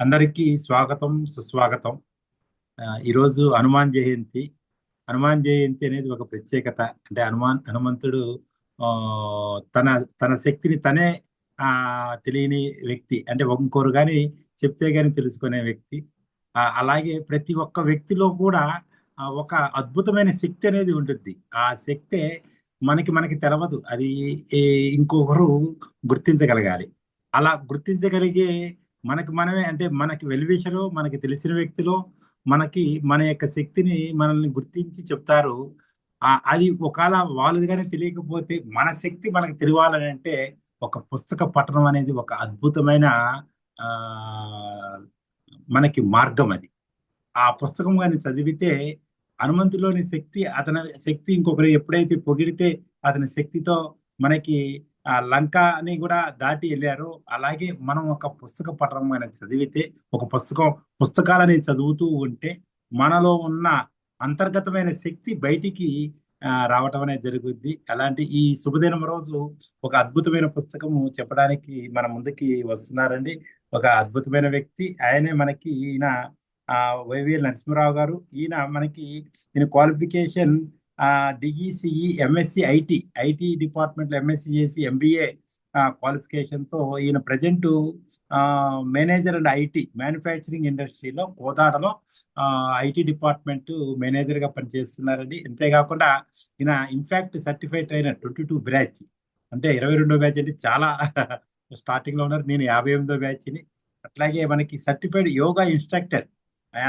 అందరికీ స్వాగతం, సుస్వాగతం. ఈరోజు హనుమాన్ జయంతి అనేది ఒక ప్రత్యేకత. అంటే హనుమంతుడు ఆ, తన తన శక్తిని తనే తెలియని వ్యక్తి. అంటే ఇంకోరు కానీ చెప్తే గాని తెలుసుకునే వ్యక్తి. అలాగే ప్రతి ఒక్క వ్యక్తిలో కూడా ఒక అద్భుతమైన శక్తి అనేది ఉంటుంది. ఆ శక్తే మనకి తెలవదు. అది ఇంకొకరు గుర్తించగలగాలి. అలా గుర్తించగలిగే మనకి మనమే, అంటే మనకి వెల్విషరు మనకి తెలిసిన వ్యక్తిలో మనకి మన యొక్క శక్తిని మనల్ని గుర్తించి చెప్తారు. అది ఒకవేళ వాళ్ళు కానీ తెలియకపోతే మన శక్తి మనకు తెలియాలని అంటే ఒక పుస్తక పఠనం అనేది ఒక అద్భుతమైన ఆ మనకి మార్గం అది. ఆ పుస్తకం కానీ చదివితే హనుమంతులోని శక్తి, అతని శక్తి ఇంకొకరు ఎప్పుడైతే పొగిడితే అతని శక్తితో మనకి ఆ లంకని కూడా దాటి వెళ్ళారు. అలాగే మనం ఒక పుస్తక పఠనం అనేది చదివితే, ఒక పుస్తకాలని చదువుతూ ఉంటే మనలో ఉన్న అంతర్గతమైన శక్తి బయటికి రావటం అనేది జరుగుద్ది. అలాంటి ఈ శుభదినం రోజు ఒక అద్భుతమైన పుస్తకము చెప్పడానికి మన ముందుకి వస్తున్నారండి. ఒక అద్భుతమైన వ్యక్తి ఆయనే మనకి ఈయన వైవిఎల్ నరసింహరావు గారు. ఈయన క్వాలిఫికేషన్ డిఈసిఈ ఎంఎస్సి ఐటీ డిపార్ట్మెంట్లో ఎంఎస్సి చేసి ఎంబీఏ క్వాలిఫికేషన్ తో ఈయన present manager and IT manufacturing ఇండస్ట్రీలో కోదాడలో ఐటీ డిపార్ట్మెంట్ మేనేజర్ గా పనిచేస్తున్నారండి. అంతేకాకుండా ఈయన ఇన్ఫాక్ట్ సర్టిఫైడ్ అయిన 22 బ్యాచ్, అంటే 22వ బ్యాచ్ అంటే చాలా స్టార్టింగ్ లో ఉన్నారు. నేను 58వ బ్యాచ్ని. అట్లాగే మనకి సర్టిఫైడ్ యోగా ఇన్స్ట్రక్టర్. ఆ,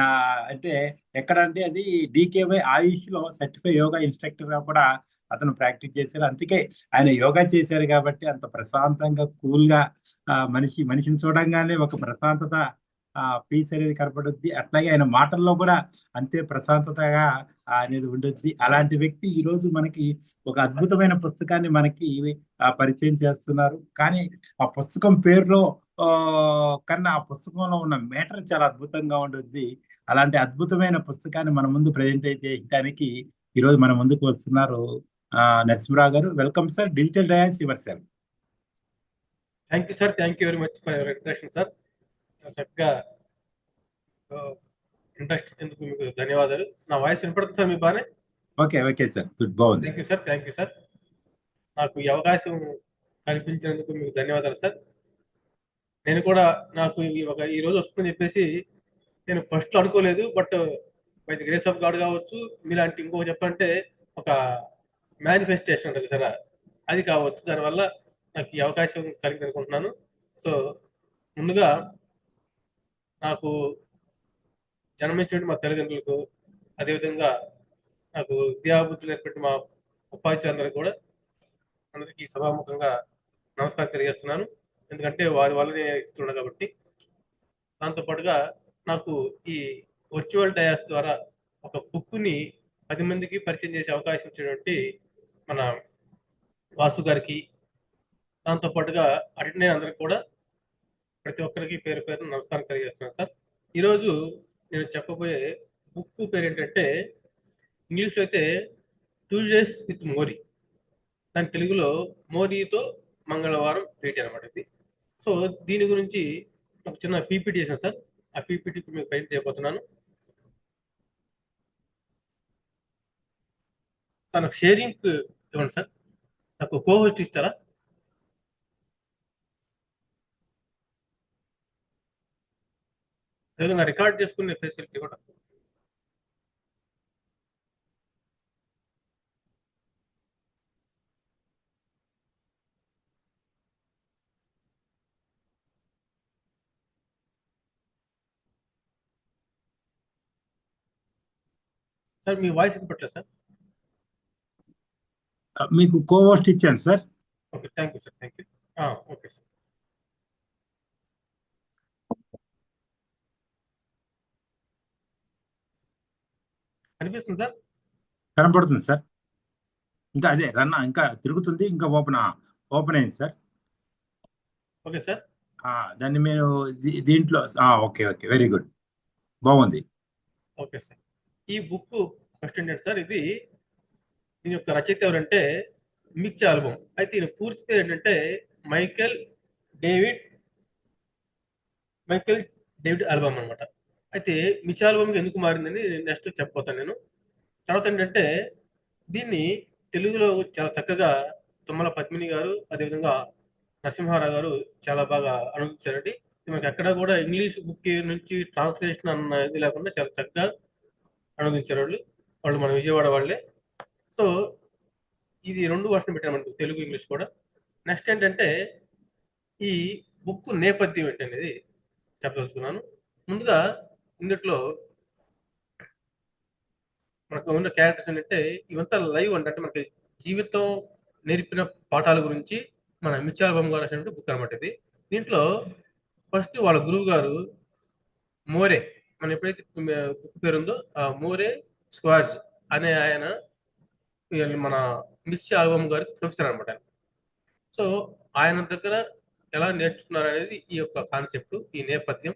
అంటే ఎక్కడంటే అది డీకేవై ఆయుష్ లో సర్టిఫైడ్ యోగా ఇన్స్ట్రక్టర్ గా కూడా అతను ప్రాక్టీస్ చేశారు. అందుకే ఆయన యోగా చేశారు కాబట్టి అంత ప్రశాంతంగా కూల్ గా మనిషిని చూడంగానే ఒక ప్రశాంతత, పీస్ అనేది కనపడుద్ది. అట్లాగే ఆయన మాటల్లో కూడా అంతే ప్రశాంతతగా అనేది ఉంటుంది. అలాంటి వ్యక్తి ఈ రోజు మనకి ఒక అద్భుతమైన పుస్తకాన్ని మనకి పరిచయం చేస్తున్నారు. కానీ ఆ పుస్తకం పేరులో ఆ, కన్నా ఆ పుస్తకంలో ఉన్న మేటర్ చాలా అద్భుతంగా ఉంటుంది. అలాంటి అద్భుతమైన పుస్తకాన్ని మన ముందు ప్రజెంట్ చేయడానికి ఈరోజు మన ముందుకు వస్తున్నారు నరసింహరావు గారు. Welcome sir. Digital dais your self. Thank you sir. Thank you very much for your introduction sir. చక్కగా ఇంట్రడక్షన్ ఇచ్చేందుకు మీకు ధన్యవాదాలు. నా వాయిస్ వినపడుతుంది సార్ మీకు బాగానే? ఓకే ఓకే సార్, గుడ్, బాగుంది. Thank you sir. Thank you sir. నాకు ఈ అవకాశం కల్పించినందుకు మీకు ధన్యవాదాలు సార్. నేను కూడా నాకు ఈ రోజు వస్తుందని చెప్పేసి నేను ఫస్ట్ అనుకోలేదు. But by the grace of God కావచ్చు, మీలాంటి ఇంకొక చెప్పంటే ఒక మేనిఫెస్టేషన్ ఉంటుంది సార్, అది కావచ్చు. దానివల్ల నాకు ఈ అవకాశం కలిగింది అనుకుంటున్నాను. సో ముందుగా నాకు జన్మించిన మా తల్లిదండ్రులకు, అదేవిధంగా నాకు విద్యాబుద్ధులు నేర్పెట్టిన మా ఉపాధ్యాయులందరికీ కూడా అందరికీ సభాముఖంగా నమస్కారం తెలియజేస్తున్నాను. ఎందుకంటే వారి వల్లనే ఇస్తున్నా కాబట్టి. దాంతోపాటుగా నాకు ఈ వర్చువల్ డయాస్ ద్వారా ఒక బుక్ని 10 మందికి పరిచయం చేసే అవకాశం ఇచ్చినటువంటి మన వాసు గారికి, దాంతోపాటుగా అటెండ్ అయిన అందరికి కూడా ప్రతి ఒక్కరికి పేరు పేరు నమస్కారం తెలియజేస్తున్నాను సార్. ఈరోజు నేను చెప్పబోయే బుక్ పేరు ఏంటంటే, ఇంగ్లీష్లో అయితే ట్యూస్డేస్ విత్ మోరీ, దాని తెలుగులో మోరీతో మంగళవారం భేటీ అనమాట ఇది. సో దీని గురించి ఒక చిన్న పీపీటీ చేశాను సార్. ఆ పీపీటీ మీకు ప్రజెంట్ చేయబోతున్నాను. తనకు షేరింగ్ ఇవ్వండి సార్. నాకు కోహోస్ట్ ఇస్తారా? అదేవిధంగా రికార్డ్ చేసుకునే ఫెసిలిటీ కూడా. సార్ మీ వాయిస్ వినపట్లేదు సార్. మీకు కోవోస్ట్ ఇచ్చాను sir. Okay, thank you sir. Thank you. Okay sir. అనిపిస్తుంది సార్. కనపడుతుంది సార్. ఇంకా అదే ఇంకా తిరుగుతుంది. ఇంకా ఓపెన్ అయింది సార్. Okay sir. దాన్ని మీరు దీంట్లో ఓకే ఓకే, వెరీ గుడ్, బాగుంది. Okay sir. ఈ బుక్ ఫస్ట్ ఏంటంటే సార్, ఇది దీని యొక్క రచయిత ఎవరంటే మిచ్ ఆల్బమ్. అయితే ఈయన పూర్తి పేరు ఏంటంటే Michael David Michael David album అనమాట. అయితే మిర్చి ఆల్బమ్‌కి ఎందుకు మారిందని నెక్స్ట్ చెప్పబోతాను నేను. తర్వాత ఏంటంటే దీన్ని తెలుగులో చాలా చక్కగా తుమ్మల పద్మిని గారు, అదేవిధంగా నరసింహారావు గారు చాలా బాగా అనువదించారండి. మనకెక్కడ కూడా ఇంగ్లీష్ బుక్ నుంచి ట్రాన్స్‌లేషన్ అన్న ఇది లేకుండా చాలా చక్కగా అనువదించారు వాళ్ళు. వాళ్ళు మన విజయవాడ వాళ్ళే. సో, ఇది 2 వర్షన్‌లు పెట్టారు మనకు తెలుగు, ఇంగ్లీష్ కూడా. నెక్స్ట్ ఏంటంటే ఈ బుక్ నేపథ్యం ఏంటనేది చెప్పదలుచుకున్నాను. ముందుగా ఇందుట్లో మనకు ఉన్న క్యారెక్టర్స్ ఏంటంటే ఇవంతా లైవ్ అండి. అంటే మనకి జీవితం నేర్పిన పాఠాల గురించి మన మిర్చి ఆల్బమ్ గారు రాసినటువంటి బుక్ అనమాట ఇది. దీంట్లో ఫస్ట్ వాళ్ళ గురువు గారు మోరే, మన ఎప్పుడైతే బుక్ పేరుందో ఆ మోరే స్క్వార్జ్ అనే ఆయన మన మిర్చి ఆల్బమ్ గారికి ప్రొఫెసర్ అనమాట. సో ఆయన దగ్గర ఎలా నేర్చుకున్నారు అనేది ఈ యొక్క కాన్సెప్ట్, ఈ నేపథ్యం.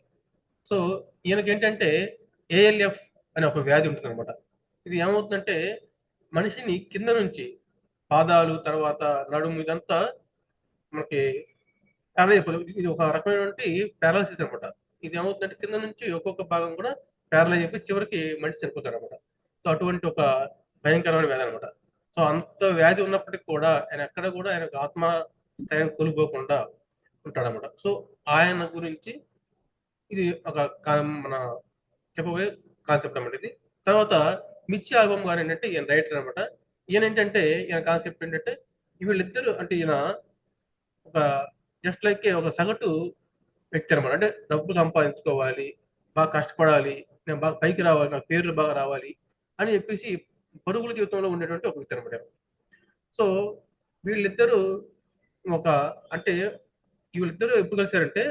సో ఈయనకేంటంటే ఏఎల్ఎఫ్ అనే ఒక వ్యాధి ఉంటుందన్నమాట. ఇది ఏమవుతుందంటే మనిషిని కింద నుంచి పాదాలు, తర్వాత నడుము ఇదంతా మనకి ఇది ఒక రకమైనటువంటి పారాలసిస్ అనమాట. ఇది ఏమవుతుందంటే కింద నుంచి ఒక్కొక్క భాగం కూడా పారలైజ్ అయిపోయి చివరికి మనిషి చనిపోతారు అనమాట. సో అటువంటి ఒక భయంకరమైన వ్యాధి అనమాట. సో అంత వ్యాధి ఉన్నప్పటికీ కూడా ఆయన ఎక్కడ కూడా ఆయన ఆత్మ స్థైర్యం కోల్పోకుండా ఉంటాడనమాట. సో ఆయన గురించి ఇది ఒక మన చెప్పబోయే కాన్సెప్ట్ అనమాట ఇది. తర్వాత మిర్చి ఆల్బమ్ గారు ఏంటంటే ఈయన రైటర్ అనమాట. ఈయన ఏంటంటే ఈయన కాన్సెప్ట్ ఏంటంటే వీళ్ళిద్దరు అంటే ఈయన ఒక జస్ట్ లైక్ ఒక సగటు వ్యక్తి అనమాట. అంటే డబ్బు సంపాదించుకోవాలి, బాగా కష్టపడాలి, నేను బాగా పైకి రావాలి, నా పేర్లు బాగా రావాలి అని చెప్పేసి పరుగుల జీవితంలో ఉండేటువంటి ఒక వ్యక్తి అనమాట. సో వీళ్ళిద్దరూ ఒక అంటే వీళ్ళిద్దరూ ఎప్పుడు కలిసారంటే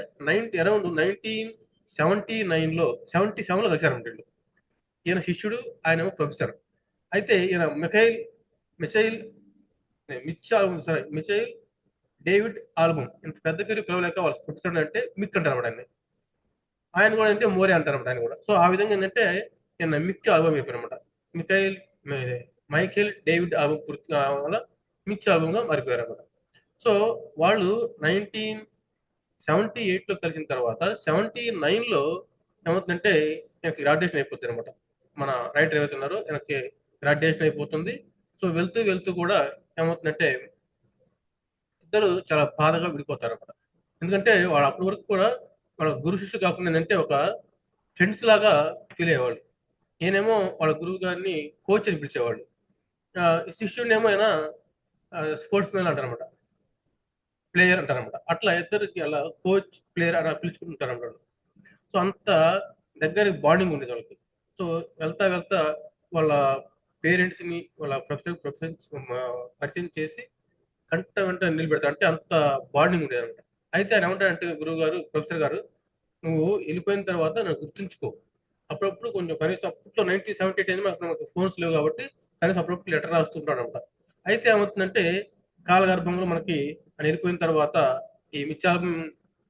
అరౌండ్ 1979లో 77లో కలిసారంట వీళ్ళు. ఈయన శిష్యుడు, ఆయనేమో ప్రొఫెసర్. అయితే ఈయన మిసైల్ మిచైల్ డేవిడ్ ఆల్బమ్, ఇంత పెద్ద పేరు పిలవలేక వాళ్ళ ప్రొఫెసర్ అంటే మిక్ అంటారు అనమాట ఆయన. ఆయన కూడా అంటే మోరే అంటారు అనమాట ఆయన కూడా. సో ఆ విధంగా ఏంటంటే ఈయన మిక్ ఆల్బమ్ అయిపోయారు అనమాట. మికైల్ మైకేల్ డేవిడ్ ఆల్బమ్ పూర్తి వల్ల మిచ్ ఆల్బమ్ గా మారిపోయారు అనమాట. సో వాళ్ళు 1978లో కలిసిన తర్వాత 79లో ఏమవుతుందంటే ఆయనకి గ్రాడ్యుయేషన్ అయిపోతుంది అనమాట. మన రైటర్ ఏవైతే ఉన్నారో ఆయనకి గ్రాడ్యుయేషన్ అయిపోతుంది. సో వెళ్తూ వెళ్తూ కూడా ఏమవుతుందంటే ఇద్దరు చాలా బాధగా విడిపోతారు అనమాట. ఎందుకంటే వాళ్ళు అప్పటి వరకు కూడా వాళ్ళ గురు శిష్యులు కాకుండా ఏంటంటే ఒక ఫ్రెండ్స్ లాగా ఫీల్ అయ్యేవాళ్ళు. ఈయనేమో వాళ్ళ గురువు గారిని కోచ్ అని పిలిచేవాళ్ళు. శిష్యుడినేమో ఆయన స్పోర్ట్స్ మ్యాన్ అంటారనమాట, ప్లేయర్ అంటారనమాట. అట్లా ఇద్దరికి అలా కోచ్, ప్లేయర్ అలా పిలుచుకుంటారు అన్నమాట. సో అంత దగ్గర బాండింగ్ ఉండేది వాళ్ళకి. సో వెళ్తా వెళ్తా వాళ్ళ పేరెంట్స్ ని వాళ్ళ ప్రొఫెసర్ పరిచయం చేసి కంట వెంట నిలబెడతారు. అంటే అంత బాండింగ్ ఉండేది అనమాట. అయితే ఆయన ఏమంటాడంటే గురువు గారు, ప్రొఫెసర్ గారు, నువ్వు వెళ్ళిపోయిన తర్వాత నన్ను గుర్తుంచుకో. అప్పుడప్పుడు కొంచెం కనీసం అప్పట్లో 1978 అనేది మనకు ఫోన్స్ లేవు కాబట్టి కనీసం అప్పుడప్పుడు లెటర్ రాస్తుంటాడు అనమాట. అయితే ఏమవుతుందంటే కాలగర్భంలో మనకి ఆయన వెళ్ళిపోయిన తర్వాత ఈ మిచ్చాలం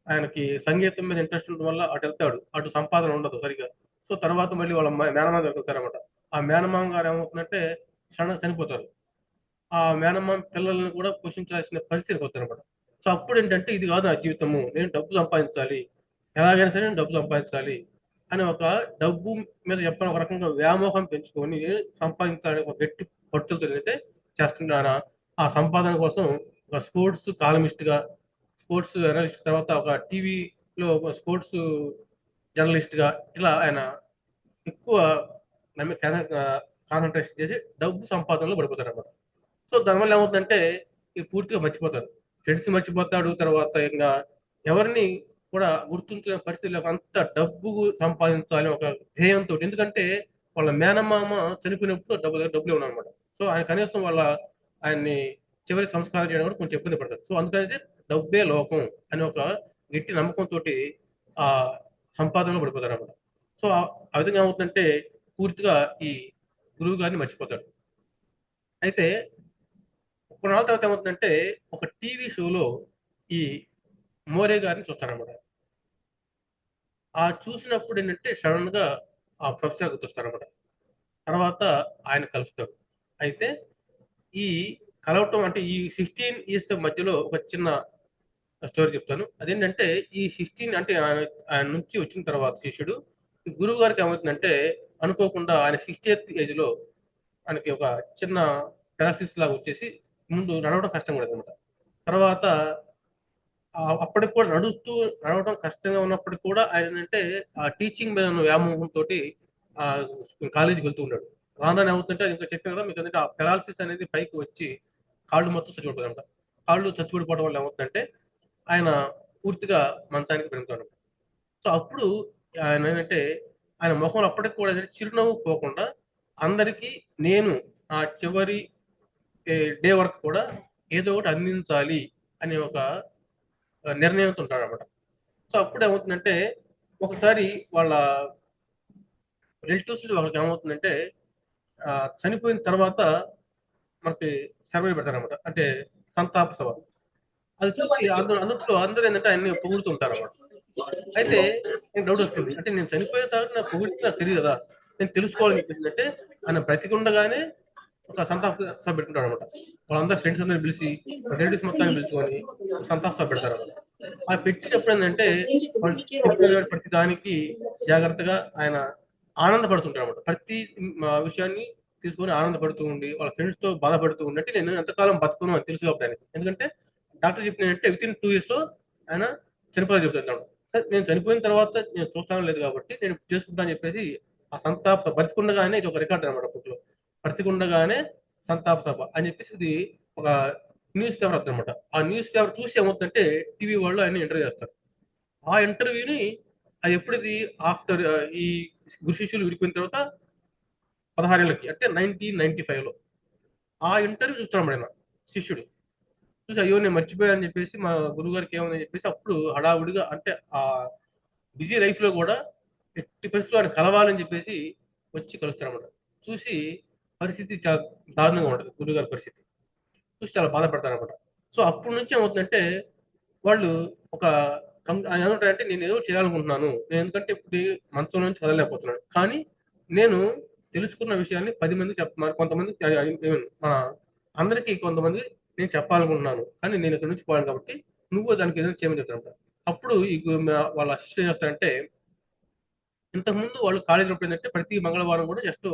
ఆయనకి సంగీతం మీద ఇంట్రెస్ట్ ఉండడం వల్ల అటు వెళ్తాడు. అటు సంపాదన ఉండదు సరిగా. సో తర్వాత మళ్ళీ వాళ్ళ మేనమామ దగ్గరికి వెళ్తారనమాట. ఆ మేనమామ గారు ఏమవుతుందంటే సడన్గా చనిపోతారు. ఆ మేనమామ పిల్లల్ని కూడా పోషించాల్సిన పరిస్థితికి వస్తారనమాట. సో అప్పుడు ఏంటంటే ఇది కాదు నా జీవితము, నేను డబ్బు సంపాదించాలి, ఎలాగైనా సరే నేను డబ్బు సంపాదించాలి అని ఒక డబ్బు మీద చెప్పని ఒక రకంగా వ్యామోహం పెంచుకొని సంపాదించాలని ఒక గట్టి పట్టుదలతో ఏంటంటే చేస్తున్నాను. ఆ సంపాదన కోసం ఒక స్పోర్ట్స్ కాలమిస్ట్ గా, స్పోర్ట్స్ అనలిస్ట్, తర్వాత ఒక టీవీలో ఒక స్పోర్ట్స్ జర్నలిస్ట్ గా ఇలా ఆయన ఎక్కువ కాన్సన్ట్రేషన్ చేసి డబ్బు సంపాదనలో పడిపోతారు అనమాట. సో దానివల్ల ఏమవుతుందంటే ఇక పూర్తిగా మర్చిపోతారు. ఫ్రెండ్స్ మర్చిపోతాడు. తర్వాత ఇంకా ఎవరిని కూడా గుర్తుంచుకునే పరిస్థితి లేక అంత డబ్బు సంపాదించాలి ఒక ధ్యేయంతో. ఎందుకంటే వాళ్ళ మేనమామ చనిపోయినప్పుడు డబ్బులు ఇవ్వను అనమాట. సో ఆయన కనీసం ఆయన్ని చివరి సంస్కారం చేయడం కూడా కొంచెం ఇబ్బంది పడతారు. సో అందుకని డబ్బే లోకం అని ఒక గట్టి నమ్మకంతో ఆ సంపాదనలో పడిపోతారు అనమాట. సో ఆ విధంగా ఏమవుతుందంటే పూర్తిగా ఈ గురువు గారిని మర్చిపోతాడు. అయితే కొన్నాళ్ళ తర్వాత ఏమవుతుందంటే ఒక టీవీ షోలో ఈ మోరే గారిని చూస్తారనమాట. ఆ చూసినప్పుడు ఏంటంటే సడన్ గా ఆ ప్రొఫెసర్ గుర్తొస్తారనమాట. తర్వాత ఆయన కలుస్తారు. అయితే ఈ కలవటం అంటే ఈ 16 ఇయర్స్ మధ్యలో ఒక చిన్న స్టోరీ చెప్తాను. అదేంటంటే ఈ 16 అంటే ఆయన నుంచి వచ్చిన తర్వాత శిష్యుడు గురువు గారికి ఏమవుతుందంటే అనుకోకుండా ఆయన 68th ఏజ్‌లో ఆయనకి ఒక చిన్న పారాలిసిస్ లాగా వచ్చేసి ముందు నడవడం కష్టంగా ఉండేదన్నమాట. తర్వాత అప్పటికి కూడా నడవడం కష్టంగా ఉన్నప్పటికి కూడా ఆయన ఏంటంటే ఆ టీచింగ్ మీద ఉన్న వ్యామోహంతోటి ఆహ్, కాలేజీకి వెళ్తూ ఉన్నాడు. రాను రాను ఏమవుతుందంటే ఇంకా చెప్పాను కదా! మీకు ఏంటంటే ఆ పారాలిసిస్ అనేది పైకి వచ్చి కాళ్ళు మొత్తం చచ్చిపడిపోయాయన్నమాట. కాళ్ళు చచ్చిపడిపోవడం వల్ల ఏమవుతుందంటే ఆయన పూర్తిగా మంచానికి పరిమితం. సో అప్పుడు ఆయన ఏంటంటే ఆయన మొఖంలో అప్పటికి కూడా ఏంటంటే చిరునవ్వు పోకుండా అందరికీ నేను నా చివరి డే వరకు కూడా ఏదో ఒకటి అందించాలి అనే ఒక నిర్ణయంతో ఉంటాడనమాట. సో అప్పుడు ఏమవుతుందంటే ఒకసారి వాళ్ళ రిలేటివ్స్ వాళ్ళకి ఏమవుతుందంటే చనిపోయిన తర్వాత మనకి సర్వే పెడతారనమాట. అంటే సంతాప సభ. అది చూసి అందుట్లో అందరూ ఏంటంటే ఆయన్ని పొగుడుతుంటారనమాట. అయితే నాకు డౌట్ వస్తుంది. అంటే నేను చనిపోయిన తర్వాత నాకు పొగిడితే నాకు తెలియదు కదా! నేను తెలుసుకోవాలని చెప్పేసిందంటే ఆయన బ్రతికుండగానే ఒక సంతాప సభ పెట్టుకుంటాడనమాట. వాళ్ళందరూ ఫ్రెండ్స్ అందరిని పిలిచి, రిలేటివ్స్ మొత్తాన్ని పిలుచుకొని సంతాప సభ పెడతారనమాట. ఆ పెట్టినప్పుడు ఏందంటే వాళ్ళు చెప్పే ప్రతి దానికి జాగ్రత్తగా ఆయన ఆనందపడుతుంటాడనమాట. ప్రతి విషయాన్ని తీసుకొని ఆనందపడుతూ ఉండి, వాళ్ళ ఫ్రెండ్స్‌తో బాధపడుతూ ఉండి అంటే నేను ఎంతకాలం బతకను అని తెలుసు కాబట్టి ఆయనకి. ఎందుకంటే డాక్టర్ చెప్పినదంటే వితిన్ 2 ఇయర్స్‌లో ఆయన చనిపోవాలని చెప్తున్నాడు. సరే నేను చనిపోయిన తర్వాత నేను చూస్తానో లేదు కాబట్టి నేను చేసుకుంటా అని చెప్పేసి ఆ సంతాప సభ బతికుండగానే ఇది ఒక రికార్డ్ అనమాట అప్పట్లో. బ్రతికుండగానే సంతాప సభ అని చెప్పేసి ఇది ఒక న్యూస్ పేపర్ వద్దనమాట. ఆ న్యూస్ పేపర్ చూసి ఏమవుతుందంటే టీవీ వాళ్ళు ఆయన ఇంటర్వ్యూ చేస్తారు. ఆ ఇంటర్వ్యూని అది ఎప్పుడిది ఆఫ్టర్ ఈ గురు శిష్యులు విడిపోయిన తర్వాత 16 ఏళ్ళకి అంటే 1995లో ఆ ఇంటర్వ్యూ చూస్తున్నాడు ఆయన శిష్యుడు. చూసి అయ్యో నేను మర్చిపోయాను చెప్పేసి మా గురువు గారికి ఏమని చెప్పేసి అప్పుడు హడావుడిగా అంటే ఆ బిజీ లైఫ్ లో కూడా ఎట్టి పరిస్థితుల్లో ఆయన కలవాలని చెప్పేసి వచ్చి కలుస్తారన్నమాట. చూసి పరిస్థితి చాలా దారుణంగా ఉంటుంది గురువు గారి పరిస్థితి. చూసి చాలా బాధపడతారన్నమాట. సో అప్పటి నుంచి ఏమవుతుందంటే వాళ్ళు ఒక ఆయన ఏమంటారంటే నేను ఏదో చేయాలనుకుంటున్నాను. నేను ఎందుకంటే ఇప్పుడు ఈ మంచం నుంచి కదలలేకపోతున్నాను. కానీ నేను తెలుసుకున్న విషయాన్ని 10 మందికి మరి కొంతమందికి మన అందరికీ కొంతమంది నేను చెప్పాలనుకుంటున్నాను. కానీ నేను ఇక్కడి నుంచి పోలేను కాబట్టి నువ్వు దానికి ఏదైనా చేయమని చెప్తారంట. అప్పుడు ఈ వాళ్ళ శిష్యుడు ఏం చేస్తారంటే ఇంతకుముందు వాళ్ళు కాలేజీలో ఏంటంటే ప్రతి మంగళవారం కూడా జస్ట్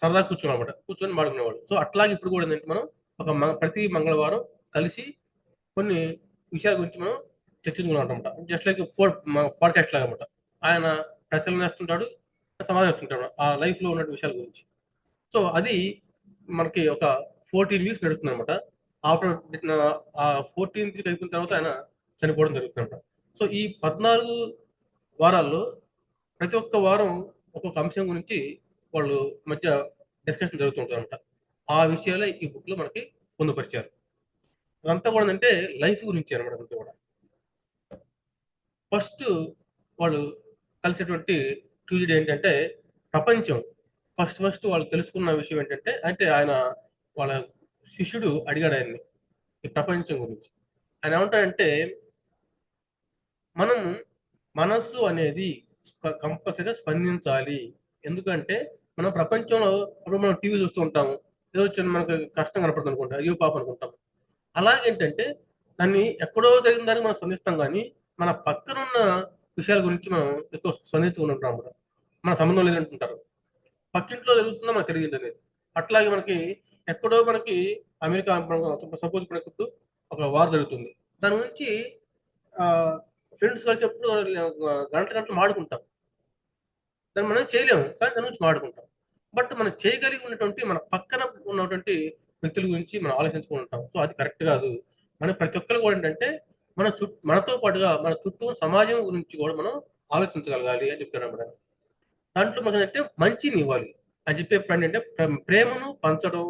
సరదాగా కూర్చోనమాట. కూర్చొని మాడుకునేవాళ్ళు. సో అట్లాగే ఇప్పుడు కూడా ఏంటంటే మనం ఒక ప్రతి మంగళవారం కలిసి కొన్ని విషయాల గురించి మనం చర్చించుకున్నాం అనమాట. జస్ట్ లైక్ పాడ్కాస్ట్ లాగా అనమాట. ఆయన ప్రశ్నలు వేస్తుంటాడు, సమాధానం ఇస్తుంటాడు ఆ లైఫ్ లో ఉన్న విషయాల గురించి. సో అది మనకి ఒక 14 వీక్స్ నడుస్తుంది అనమాట. ఆఫ్టర్ ఆ 14 వీక్ అయిపోయిన తర్వాత ఆయన చనిపోవడం జరుగుతుంది అనమాట. సో ఈ 14 వారాల్లో ప్రతి ఒక్క వారం ఒక్కొక్క అంశం గురించి వాళ్ళు మధ్య డిస్కషన్ జరుగుతుంటుంది అనమాట. ఆ విషయాలే ఈ బుక్ లో మనకి పొందుపరిచారు. అదంతా కూడా అంటే లైఫ్ గురించి అనమాట అదంతా కూడా. ఫస్ట్ వాళ్ళు కలిసేటువంటి ట్యూస్డే ఏంటంటే ప్రపంచం. ఫస్ట్ వాళ్ళు తెలుసుకున్న విషయం ఏంటంటే అంటే ఆయన వాళ్ళ శిష్యుడు అడిగాడు ఆయన్ని ఈ ప్రపంచం గురించి. ఆయన ఏమంటాడంటే మనం మనస్సు అనేది కంపల్సరిగా స్పందించాలి. ఎందుకంటే మనం ప్రపంచంలో ఇప్పుడు మనం టీవీ చూస్తూ ఉంటాము. ఏదో చిన్న మనకు కష్టం కనపడుతుంది అనుకుంటా. అయ్యో పాపం అనుకుంటాం. అలాగేంటంటే దాన్ని ఎక్కడో జరిగిన దానికి మనం స్పందిస్తాం కానీ మన పక్కనున్న విషయాల గురించి మనం ఎక్కువ స్పందించుకుని ఉంటాం అన్నమాట. మన సంబంధం లేదంటుంటారు. పక్కింట్లో జరుగుతుందో మనకు తెలియదు అనేది. అట్లాగే మనకి ఎక్కడో మనకి అమెరికా సపోజ్ ఇప్పుడు ఒక వార్ జరుగుతుంది. దాని గురించి ఫ్రెండ్స్ కలిసినప్పుడు గంటలు గంటలు మాడుకుంటాం. దాన్ని మనం చేయలేము కానీ దాని గురించి మాడుకుంటాం. బట్ మనం చేయగలిగి ఉన్నటువంటి మన పక్కన ఉన్నటువంటి వ్యక్తుల గురించి మనం ఆలోచించుకుని ఉంటాం. సో అది కరెక్ట్ కాదు. మన ప్రతి ఒక్కరు కూడా ఏంటంటే మనతో పాటుగా మన చుట్టూ సమాజం గురించి కూడా మనం ఆలోచించగలగాలి అని చెప్తారు అన్నమాట. దాంట్లో మనం అంటే మంచిని ఇవ్వాలి అని చెప్పేప్పుడు ఏంటంటే ప్రేమను పంచడం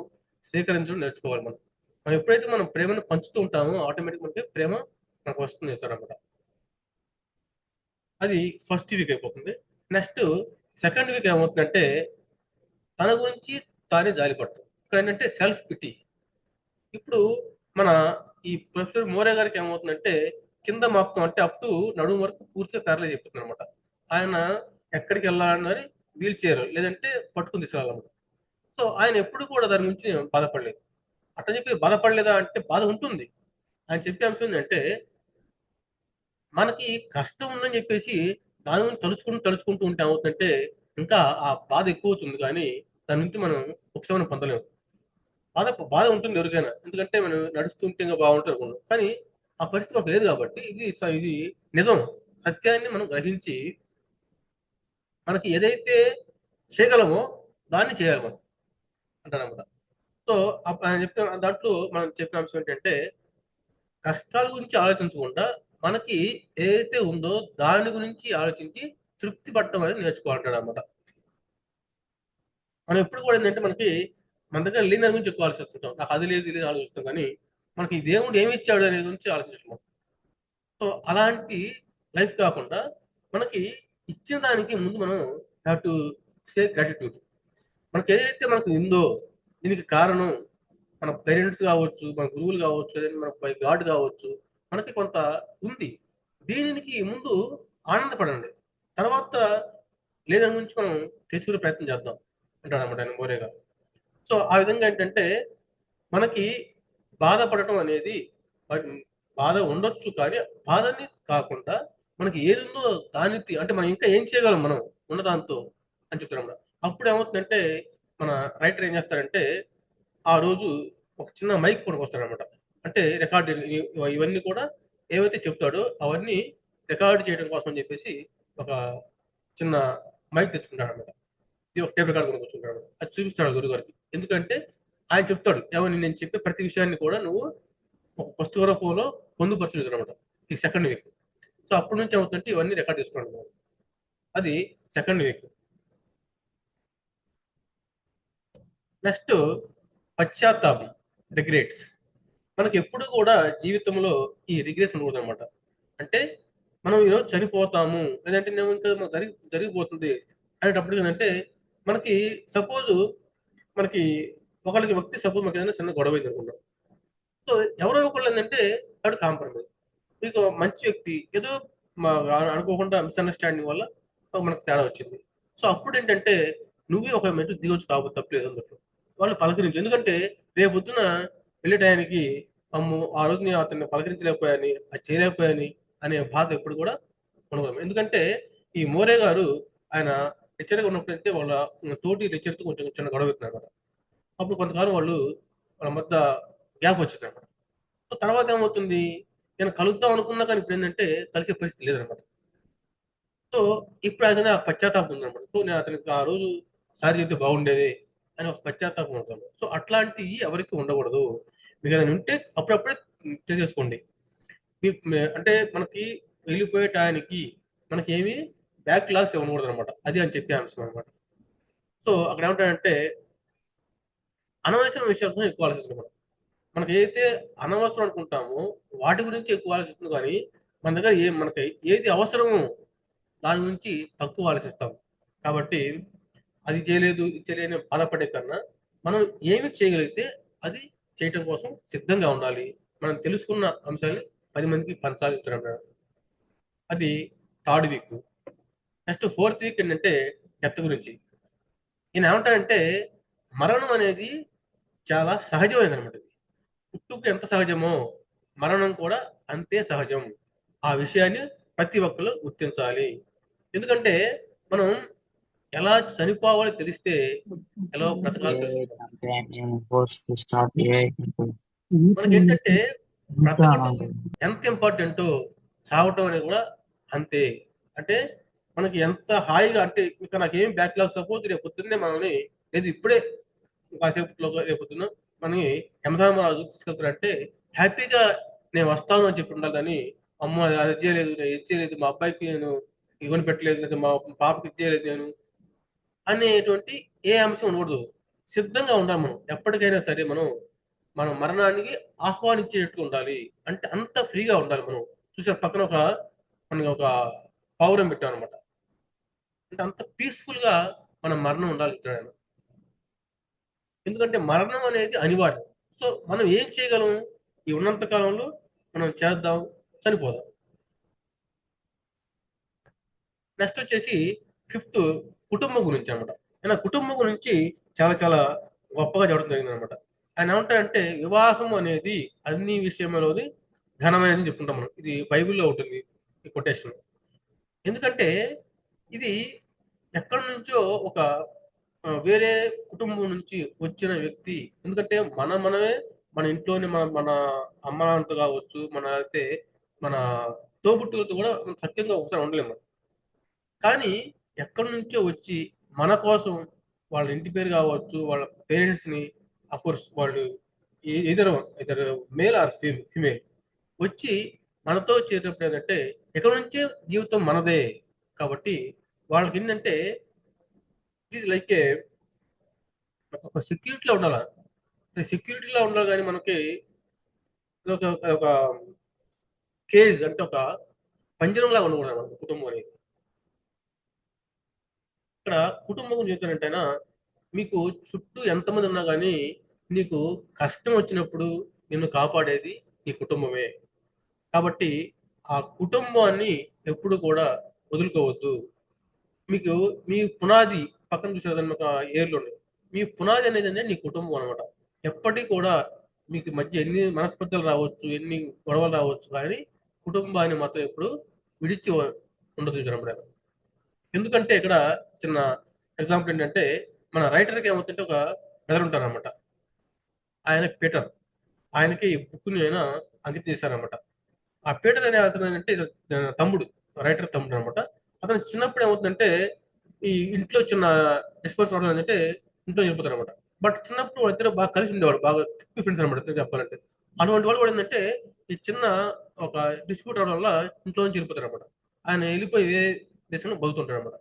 స్వీకరించడం నేర్చుకోవాలి మనం. మనం ఎప్పుడైతే మనం ప్రేమను పంచుతూ ఉంటామో ఆటోమేటిక్ మనకి ప్రేమ మనకు వస్తుంది చెప్తారన్నమాట. అది ఫస్ట్ వీక్ అయిపోతుంది. నెక్స్ట్ సెకండ్ వీక్ ఏమవుతుందంటే తన గురించి తానే జాలిపడటం. ఇక్కడ ఏంటంటే సెల్ఫ్ పిటీ. ఇప్పుడు మన ఈ ప్రొఫెసర్ మోరే గారికి ఏమవుతుందంటే కింద మొత్తం అంటే అప్ టు నడుము వరకు పూర్తిగా ప్యారలైజ్ అయిపోతుంది అనమాట. ఆయన ఎక్కడికి వెళ్ళాలన్నది వీల్ చైర్ లేదంటే పట్టుకుని తీసుకెళ్ళాలన్నమాట. సో ఆయన ఎప్పుడు కూడా దాని గురించి బాధపడలేదు. అట్లా చెప్పి బాధపడలేదా అంటే బాధ ఉంటుంది. ఆయన చెప్పే అంశం ఏంటంటే, మనకి కష్టం ఉందని చెప్పేసి దాని గురించి తలుచుకుంటూ ఉంటే ఏమవుతుందంటే, ఇంకా ఆ బాధ ఎక్కువవుతుంది కానీ, దాని నుంచి మనం ఉపశమనం పొందలేము. బాధ ఉంటుంది ఎవరికైనా. ఎందుకంటే మనం నడుస్తుంటే ఇంకా బాగుంటుంది అనుకున్నాం. కానీ ఆ పరిస్థితి మాకు లేదు కాబట్టి ఇది నిజం. సత్యాన్ని మనం గ్రహించి మనకి ఏదైతే చేయగలమో దాన్ని చేయాలి మనం అంటారనమాట. సో, ఆయన చెప్పిన దాంట్లో మనం చెప్పిన అంశం ఏంటంటే, కష్టాల గురించి ఆలోచించకుండా మనకి ఏదైతే ఉందో దాని గురించి ఆలోచించి తృప్తి పడటం అనేది నేర్చుకోవాలంటాడనమాట. మనం ఎప్పుడు కూడా ఏంటంటే మన దగ్గర లేని దాని గురించి ఎక్కువ ఆలోచిస్తుంటాం. నాకు అది లేదు, ఇది లేదు ఆలోచిస్తాం కానీ మనకి ఈ దేవుడు ఏమి ఇచ్చాడు అనే గురించి ఆలోచిస్తున్నాం. సో అలాంటి లైఫ్ కాకుండా మనకి ఇచ్చిన దానికి ముందు మనం హ్యావ్ టు సే గ్రాటిట్యూడ్. మనకి ఏదైతే మనకు ఉందో దీనికి కారణం మన పేరెంట్స్ కావచ్చు, మన గురువులు కావచ్చు, లేదంటే మన బై గాడ్ కావచ్చు, మనకి కొంత ఉంది. దీనికి ముందు ఆనందపడండి. తర్వాత లేదని గురించి మనం తెచ్చుకునే ప్రయత్నం చేద్దాం అంటాడనమాట ఆయన మోరేగా. సో ఆ విధంగా ఏంటంటే మనకి బాధపడటం అనేది బట్ బాధ ఉండొచ్చు కానీ బాధని కాకుండా మనకి ఏది ఉందో అంటే మనం ఇంకా ఏం చేయగలం మనం ఉన్న దాంతో అని చెప్తున్నాం. అప్పుడు ఏమవుతుందంటే మన రైటర్ ఏం చేస్తారంటే ఆ రోజు ఒక చిన్న మైక్ కొనుక్కొస్తాడనమాట. అంటే రికార్డ్ ఇవన్నీ కూడా ఏవైతే చెప్తాడో అవన్నీ రికార్డ్ చేయడం కోసం అని చెప్పేసి ఒక చిన్న మైక్ తెచ్చుకుంటాడు అనమాట. ఇది ఒక టేప్ రికార్డ్ కొనుక్కొచ్చుకుంటాడు. అది చూపిస్తాడు గురువు గారికి. ఎందుకంటే ఆయన చెప్తాడు ఏమని, నేను చెప్పే ప్రతి విషయాన్ని కూడా నువ్వు ఒక పుస్తక రూపంలో పొందుపరచలేదు అనమాట ఈ సెకండ్ వీక్. సో అప్పటి నుంచి ఏమవుతుందంటే ఇవన్నీ రికార్డ్ చేసుకున్నాడు. అది సెకండ్ వీక్. నెక్స్ట్ పశ్చాత్తాపం, రిగ్రెట్స్. మనకి ఎప్పుడు కూడా జీవితంలో ఈ రిగ్రెట్స్ ఉండకూడదు అనమాట. అంటే మనం ఈరోజు చనిపోతాము లేదంటే నేను ఇంకా జరిగిపోతుంది అనేటప్పుడు ఏంటంటే మనకి సపోజ్ మనకి ఒకళ్ళకి వ్యక్తి సపోజ్ మనకి ఏదైనా చిన్న గొడవ అయింది అనుకున్నాం. సో ఎవరో ఒకళ్ళు ఏంటంటే వాడు కాంప్రమైజ్. మీకు మంచి వ్యక్తి ఏదో అనుకోకుండా మిస్అండర్స్టాండింగ్ వల్ల మనకు తేడా వచ్చింది. సో అప్పుడు ఏంటంటే నువ్వే ఒక మెట్టు దిగొచ్చు కాబట్టి తప్పలేదు అందులో. వాళ్ళు పలకరించు. ఎందుకంటే రేపొద్దున వెళ్ళే టయానికి అమ్మో ఆ రోజు నేను అతన్ని పలకరించలేకపోయాని, అది చేయలేకపోయాని అనే బాధ ఎప్పుడు కూడా ఉండకూడదు. ఎందుకంటే ఈ మోరే గారు ఆయన లెక్చర్గా ఉన్నప్పుడైతే వాళ్ళ తోటి లెక్చర్తో కొంచెం చిన్న గొడవ అవుతున్నారు. అప్పుడు కొంతకాలం వాళ్ళ మధ్య గ్యాప్ వచ్చిందన్నమాట. సో తర్వాత ఏమవుతుంది, నేను కలుద్దాం అనుకున్నా కానీ ఇప్పుడు ఏంటంటే కలిసే పరిస్థితి లేదనమాట. సో ఇప్పుడు అతను ఆ పశ్చాత్తాపం ఉందన్నమాట. సో నేను అతనికి ఆ రోజు సారి చెప్తే బాగుండేది అని ఒక పశ్చాత్తాపం ఉంటుంది. సో అట్లాంటివి ఎవరికి ఉండకూడదు. మీకు ఏదైనా ఉంటే అప్పుడప్పుడే చేసేసుకోండి. అంటే మనకి వెళ్ళిపోయే టయానికి మనకి ఏమి బ్యాక్ లాగ్స్ ఉండకూడదు అనమాట. అది అని చెప్పే అంశం అనమాట. సో అక్కడ ఏమంటాడంటే అనవసరమైన విషయాలతో ఎక్కువ ఆలోచించడం. మనకి ఏదైతే అనవసరం అనుకుంటామో వాటి గురించి ఎక్కువ ఆలోచిస్తుంది కానీ మన దగ్గర మనకి ఏది అవసరమో దాని గురించి తక్కువ ఆలోచిస్తాం. కాబట్టి అది చేయలేదు ఇది చేయలేదు అని బాధపడే కన్నా మనం ఏమి చేయగలిగితే అది చేయటం కోసం సిద్ధంగా ఉండాలి. మనం తెలుసుకున్న అంశాన్ని 10 మందికి పంచాలి అంటున్నాడు. అది third week. Next fourth week ఏంటంటే డెత్ గురించి. ఈయన ఏమంటాడంటే మరణం అనేది చాలా సహజమైనది అనమాట. పుట్టుక ఎంత సహజమో మరణం కూడా అంతే సహజం. ఆ విషయాన్ని ప్రతి ఒక్కరు గుర్తించాలి. ఎందుకంటే మనం ఎలా చనిపోవాలో తెలిస్తే ఎలా బ్రతకాలో తెలుస్తుంది. To start AI మనకేంటంటే బ్రతకటం ఎంత ఇంపార్టెంటో చావటం అనేది కూడా అంతే. అంటే మనకి ఎంత హాయిగా అంటే ఇంకా నాకేం బ్యాక్లాగ్ సపోజ్ రేపు పొద్దున్నే మనల్ని లేదు ఇప్పుడే కాసేపట్లో రేపు పొద్దున్న మనకి యమధర్మరాజు తీసుకెళ్తారంటే హ్యాపీగా నేను వస్తాను అని చెప్పి ఉండాలి కానీ అమ్మో అది చేయలేదు, నేను ఇది చేయలేదు, మా అబ్బాయికి నేను ఇవన్నీ పెట్టలేదు, లేదా మా పాపకి ఇది చేయలేదు నేను అనేటువంటి ఏ అంశం ఉండకూడదు. సిద్ధంగా ఉండాలి మనం ఎప్పటికైనా సరే. మన మరణానికి ఆహ్వానించేటట్టు ఉండాలి. అంటే అంత ఫ్రీగా ఉండాలి మనం. చూసే పక్కన మనకి ఒక పావురం పెట్టాం అనమాట. అంటే అంత పీస్ఫుల్ గా మన మరణం ఉండాలి అంటాడు ఆయన. ఎందుకంటే మరణం అనేది అనివార్యం. సో మనం ఏం చేయగలం, ఈ ఉన్నంత కాలంలో మనం చేద్దాం, చనిపోదాం. నెక్స్ట్ వచ్చేసి ఫిఫ్త్ కుటుంబం గురించి అనమాట. ఆయన కుటుంబం గురించి చాలా చాలా గొప్పగా చెప్పడం జరిగింది అనమాట. ఆయన ఏమంటారంటే వివాహం అనేది అన్ని విషయంలోది ఘనమైనది చెప్పుకుంటాం మనం. ఇది బైబిల్లో ఉంటుంది ఈ కొటేషన్. ఎందుకంటే ఇది ఎక్కడి నుంచో ఒక వేరే కుటుంబం నుంచి వచ్చిన వ్యక్తి. ఎందుకంటే మనమే మన ఇంట్లోనే మన అమ్మ నాన్నతో కావచ్చు, మన తోబుట్టువులతో కూడా మనం సఖ్యంగా ఒకసారి ఉండలేము. కానీ ఎక్కడి నుంచో వచ్చి మన కోసం వాళ్ళ ఇంటి పేరు కావచ్చు, వాళ్ళ పేరెంట్స్‌ని అఫ్‌కోర్స్ వాళ్ళు either either male or female వచ్చి మనతో చేరేటప్పుడు ఏంటంటే ఎక్కడి నుంచే జీవితం మనదే. కాబట్టి వాళ్ళకేంటంటే ఇట్ ఈస్ లైక్ ఒక సెక్యూరిటీలో ఉండాల. సెక్యూరిటీలో ఉండాలి గానీ మనకి ఒక ఒక కేజ్ అంటే ఒక పంజరంలాగా ఉండకూడదనమాట కుటుంబం అనేది. ఇక్కడ కుటుంబం గురించి చెప్తానంటేనా, మీకు చుట్టూ ఎంతమంది ఉన్నా గానీ, నీకు కష్టం వచ్చినప్పుడు నిన్ను కాపాడేది నీ కుటుంబమే. కాబట్టి ఆ కుటుంబాన్ని ఎప్పుడు కూడా వదులుకోవద్దు. మీకు మీ పునాది పక్కన చూసేదన్నమాట ఏర్లున్నాయి. మీ పునాది అనేదంటే నీ కుటుంబం అనమాట. ఎప్పటికి కూడా మీకు మధ్య ఎన్ని మనస్పర్ధలు రావచ్చు, ఎన్ని గొడవలు రావచ్చు కానీ కుటుంబాన్ని మాత్రం ఎప్పుడు విడిచి ఉండదు చూడడం. ఎందుకంటే ఇక్కడ చిన్న ఎగ్జాంపుల్ ఏంటంటే మన రైటర్‌కి ఏమవుతుందంటే ఒక బ్రదర్ ఉంటారనమాట. ఆయన పీటర్. ఆయనకి ఈ బుక్‌ని ఆయన అంకితం చేశారనమాట. ఆ పీటర్ అనే అతను ఏంటంటే తమ్ముడు. రైటర్ తమ్ముడనమాట. అతను చిన్నప్పుడు ఏమవుతుందంటే ఈ ఇంట్లో చిన్న డిస్కషన్ రావడం ఏంటంటే ఇంట్లో చనిపోతారనమాట. బట్ చిన్నప్పుడు వాళ్ళిద్దరూ బాగా కలిసి ఉండేవాళ్ళు. బాగా థిక్ ఫ్రెండ్స్ అనమాట ఇద్దరు చెప్పాలంటే. అటువంటి వాళ్ళు కూడా ఏందంటే ఈ చిన్న ఒక డిస్ప్యూట్ రావడం వల్ల ఇంట్లో నుంచి వెళ్ళిపోతారనమాట. ఆయన వెళ్ళిపోయి వేరే దేశంలో బతుకుతుంటాడనమాట.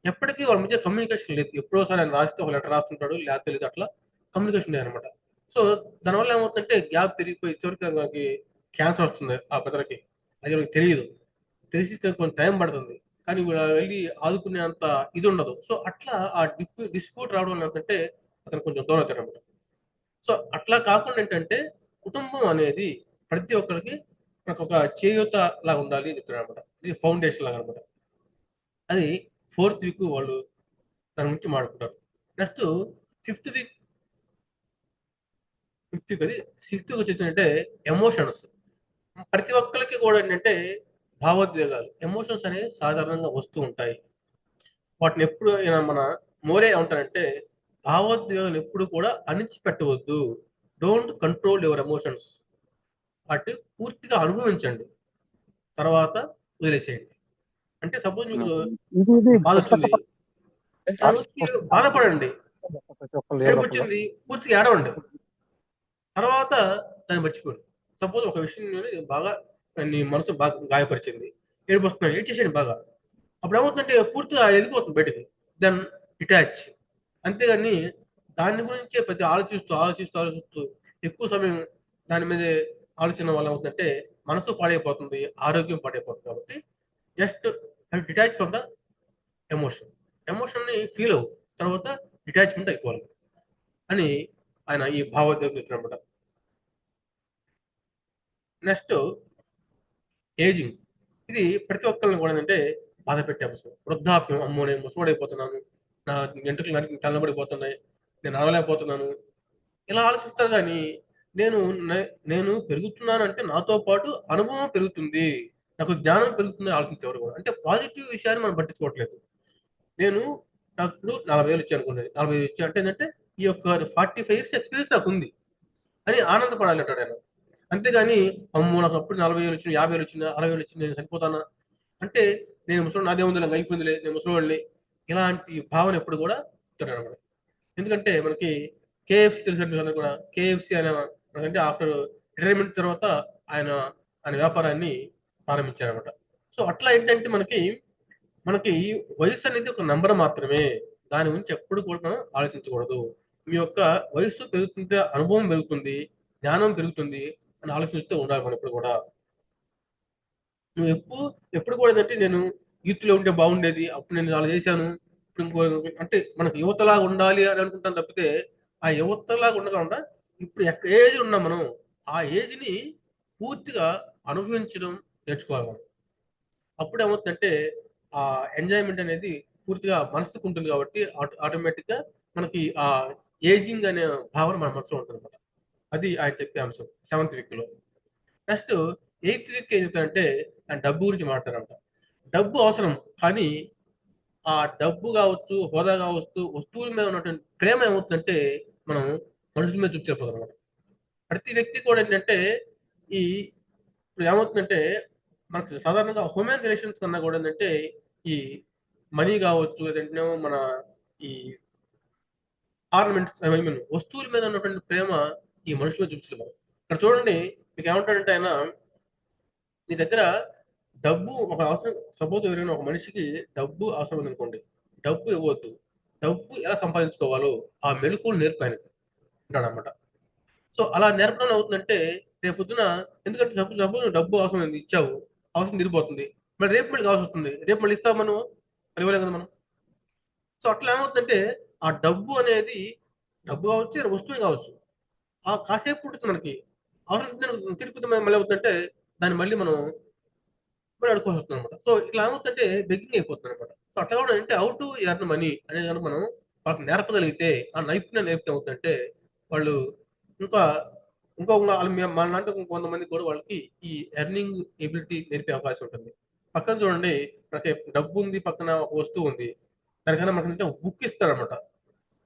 ఎప్పటికీ వాళ్ళ మధ్య కమ్యూనికేషన్ లేదు. ఎప్పుడోసారి ఆయన రాస్తే ఒక లెటర్ రాస్తుంటాడు. లేకపోతే లేదు అట్లా కమ్యూనికేషన్ లేదనమాట. సో దానివల్ల ఏమవుతుందంటే గ్యాప్ పెరిగిపోయి చివరికి ఆయనకి క్యాన్సర్ వస్తుంది ఆ బ్రదర్‌కి. అది వాళ్ళకి తెలీదు. తెలిసి కొంచెం టైం పడుతుంది. కానీ వెళ్లి ఆదుకునేంత ఇది ఉండదు. సో అట్లా ఆ డిస్ప్యూట్ రావడం వల్ల ఏంటంటే అతను కొంచెం దూరం అవుతాడనమాట. సో అట్లా కాకుండా ఏంటంటే కుటుంబం అనేది ప్రతి ఒక్కరికి మనకొక చేయూత లాగా ఉండాలి అని చెప్తున్నాడనమాట. ఇది ఫౌండేషన్ లాగా అనమాట. అది ఫోర్త్ వీక్ వాళ్ళు దాని గురించి మాట్లాడుకుంటారు. Next fifth week fifth week అది సిక్స్త్ వీక్ వచ్చేసిందంటే ఎమోషన్స్. ప్రతి ఒక్కరికి కూడా ఏంటంటే భావోద్వేగాలు, ఎమోషన్స్ అనేవి సాధారణంగా వస్తూ ఉంటాయి. వాటిని ఎప్పుడు మన మోరే ఏమంటారంటే భావోద్వేగాలు ఎప్పుడు కూడా అణిచిపెట్టవద్దు. Don't control your emotions. వాటిని పూర్తిగా అనుభవించండి. తర్వాత వదిలేసేయండి. అంటే సపోజ్ మీకు ఇది ఇది బాధ పుస్తక వచ్చింది. దాని గురించి బాధపడండి. ప్రతి ఒక్కళ్ళు ఏడుపు ఏదో ఒకళ్ళు. వచ్చింది పూర్తిగా ఏడవండి. తర్వాత దాన్ని మర్చిపోండి. సపోజ్ ఒక విషయం బాగా నీ మనసు బాగా గాయపరిచింది. ఏడుపు వస్తుంది. ఏడ్చేసేయండి బాగా. అప్పుడు ఏమవుతుందంటే పూర్తిగా వెళ్ళిపోతుంది బయటికి. Then detach. అంతేగాని దాని గురించే ప్రతి ఆలోచిస్తూ ఎక్కువ సమయం దాని మీదే ఆలోచన వల్ల ఏమవుతుందంటే మనసు పాడైపోతుంది. ఆరోగ్యం పాడైపోతుంది. కాబట్టి just detach from the emotion. ఎమోషన్‌ని ఫీల్ అవ్వు. తర్వాత డిటాచ్‌మెంట్ అయిపోవాలి అని ఆయన ఈ భావోద్వేగం చెప్తున్నారన్నమాట. Next ageing. ఇది ప్రతి ఒక్కళ్ళని కూడా ఏంటంటే బాధ పెట్టే అంశం. వృద్ధాప్యం. అమ్మో! నేను ముసలోడైపోతున్నాను. నా వెంట్రుకలు తెల్లబడిపోతున్నాయి. నేను నడవలేకపోతున్నాను. ఇలా ఆలోచిస్తారు గానీ, నేను నే నేను పెరుగుతున్నానంటే నాతో పాటు అనుభవం పెరుగుతుంది. నాకు జ్ఞానం పెరుగుతుందని ఆలోచించేవారు కూడా. అంటే పాజిటివ్ విషయాన్ని మనం పట్టించుకోవట్లేదు. నేను నాకు ఇప్పుడు 40,000 వచ్చాయనుకోండి. 45 వచ్చాయి అంటే ఏంటంటే ఈ యొక్క 45 ఇయర్స్ ఎక్స్‌పీరియన్స్ నాకుంది అని ఆనందపడాలంటాడాయన. అంతేగాని అమ్మో! నాకప్పుడు 40,000 వచ్చినాయి, 50,000 వచ్చినాయి, 60,000 వచ్చినాయి నేను సరిపోతానా? అంటే నేను ముసలోడు నాదేముందిలే ఇంక అయిపోయిందిలే నేను ముసలోడిని. ఇలాంటి భావన ఎప్పుడు కూడా వద్దనమాట. ఎందుకంటే మనకి కేఎఫ్‌సి తెలిసినట్టు అందరికి కూడా. కేఎఫ్‌సి అనే అంటే ఆఫ్టర్ రిటైర్మెంట్ తర్వాత ఆయన ఆయన వ్యాపారాన్ని ప్రారంభించారనమాట. సో అట్లా ఏంటంటే మనకి వయసు అనేది ఒక నంబర్ మాత్రమే. దాని గురించి ఎప్పుడు కూడా మనం ఆలోచించకూడదు. మీ యొక్క వయస్సు పెరుగుతుంటే అనుభవం పెరుగుతుంది, జ్ఞానం పెరుగుతుంది అని ఆలోచిస్తూ ఉండాలి మనం ఎప్పుడు కూడా. నువ్వు ఎప్పుడు కూడా ఏంటంటే నేను యూత్‌లో ఉంటే బాగుండేది. అప్పుడు నేను అలా చేశాను. ఇప్పుడు అంటే మనకు యువతలాగా ఉండాలి అని అనుకుంటాం తప్పితే, ఆ యువతలాగా ఉండకుండా ఇప్పుడు ఏజ్‌లో ఉన్నాం మనం. ఆ ఏజ్‌ని పూర్తిగా అనుభవించడం నేర్చుకోవాలి మనం. అప్పుడేమవుతుందంటే ఆ ఎంజాయ్‌మెంట్ అనేది పూర్తిగా మనసుకు ఉంటుంది కాబట్టి ఆటోమేటిక్‌గా మనకి ఆ ఏజింగ్ అనే భావన మన మనసులో ఉంటుందన్నమాట. అది ఆయన చెప్పే అంశం సెవెంత్ వీక్‌లో. నెక్స్ట్ ఎయిత్ వీక్ ఏం చెప్తారంటే ఆయన డబ్బు గురించి మాట్లాడారంట. డబ్బు అవసరం, కానీ ఆ డబ్బు కావచ్చు, హోదా కావచ్చు, వస్తువుల మీద ఉన్నటువంటి ప్రేమ ఏమవుతుందంటే మనం మనుషుల మీద చూపించకపోతాం అనమాట. ప్రతి వ్యక్తి కూడా ఏంటంటే ఈ ఇప్పుడు ఏమవుతుందంటే మనకు సాధారణంగా హ్యూమన్ రిలేషన్స్ కన్నా కూడా ఏంటంటే ఈ మనీ కావచ్చు, లేదంటే మన ఈ ఆర్నమెంట్స్, ఐ మీన్ వస్తువుల మీద ఉన్నటువంటి ప్రేమ ఈ మనుషుల మీద చూపించలేదు. ఇక్కడ చూడండి, మీకు ఏమంటాడంటే ఆయన, మీ దగ్గర డబ్బు ఒక అవసరం, సపోజ్ ఎవరైనా ఒక మనిషికి డబ్బు అవసరం ఉందనుకోండి, డబ్బు ఇవ్వద్దు, డబ్బు ఎలా సంపాదించుకోవాలో ఆ మెలకువలు నేర్పు ఆయనకి అంటాడు అనమాట. సో అలా నేర్పడం అవుతుందంటే రేపు పొద్దున, ఎందుకంటే సపోజ్ సపోజ్ నువ్వు డబ్బు అవసరం ఉంది, ఇచ్చావు, అవసరం తీరిపోతుంది, మరి రేపు మళ్ళీ కావాల్సి వస్తుంది, రేపు మళ్ళీ ఇస్తావు మనం, మరి ఇవ్వలేం కదా మనం. సో అట్లా ఏమవుతుందంటే ఆ డబ్బు అనేది, డబ్బు కావచ్చు, ఏదైనా వస్తువు కావచ్చు, ఆ కాసేపు ఉంటుంది మనకి, అవసరం తిరిగిపోతే మళ్ళీ అవుతుందంటే దాన్ని మళ్ళీ మనం మళ్ళీ అడుక్కోవాల్సి వస్తుంది అనమాట. సో ఇట్లా ఏమవుతుందంటే బెగ్గింగ్ అయిపోతుంది అనమాట. సో అట్లా కూడా అంటే హౌ టు ఎర్న్ మనీ అనేది కనుక మనం వాళ్ళకి నేర్పగలిగితే, ఆ నైపుణ్యం నేర్పితే అవుతుందంటే వాళ్ళు ఇంకా ఇంకో మన లాంటి కొంతమంది కూడా వాళ్ళకి ఈ ఎర్నింగ్ ఎబిలిటీ నేర్పే అవకాశం ఉంటుంది. పక్కన చూడండి, మనకి డబ్బు ఉంది, పక్కన ఒక వస్తువు ఉంది, దానికన్నా మనకంటే ఒక బుక్ ఇస్తారనమాట.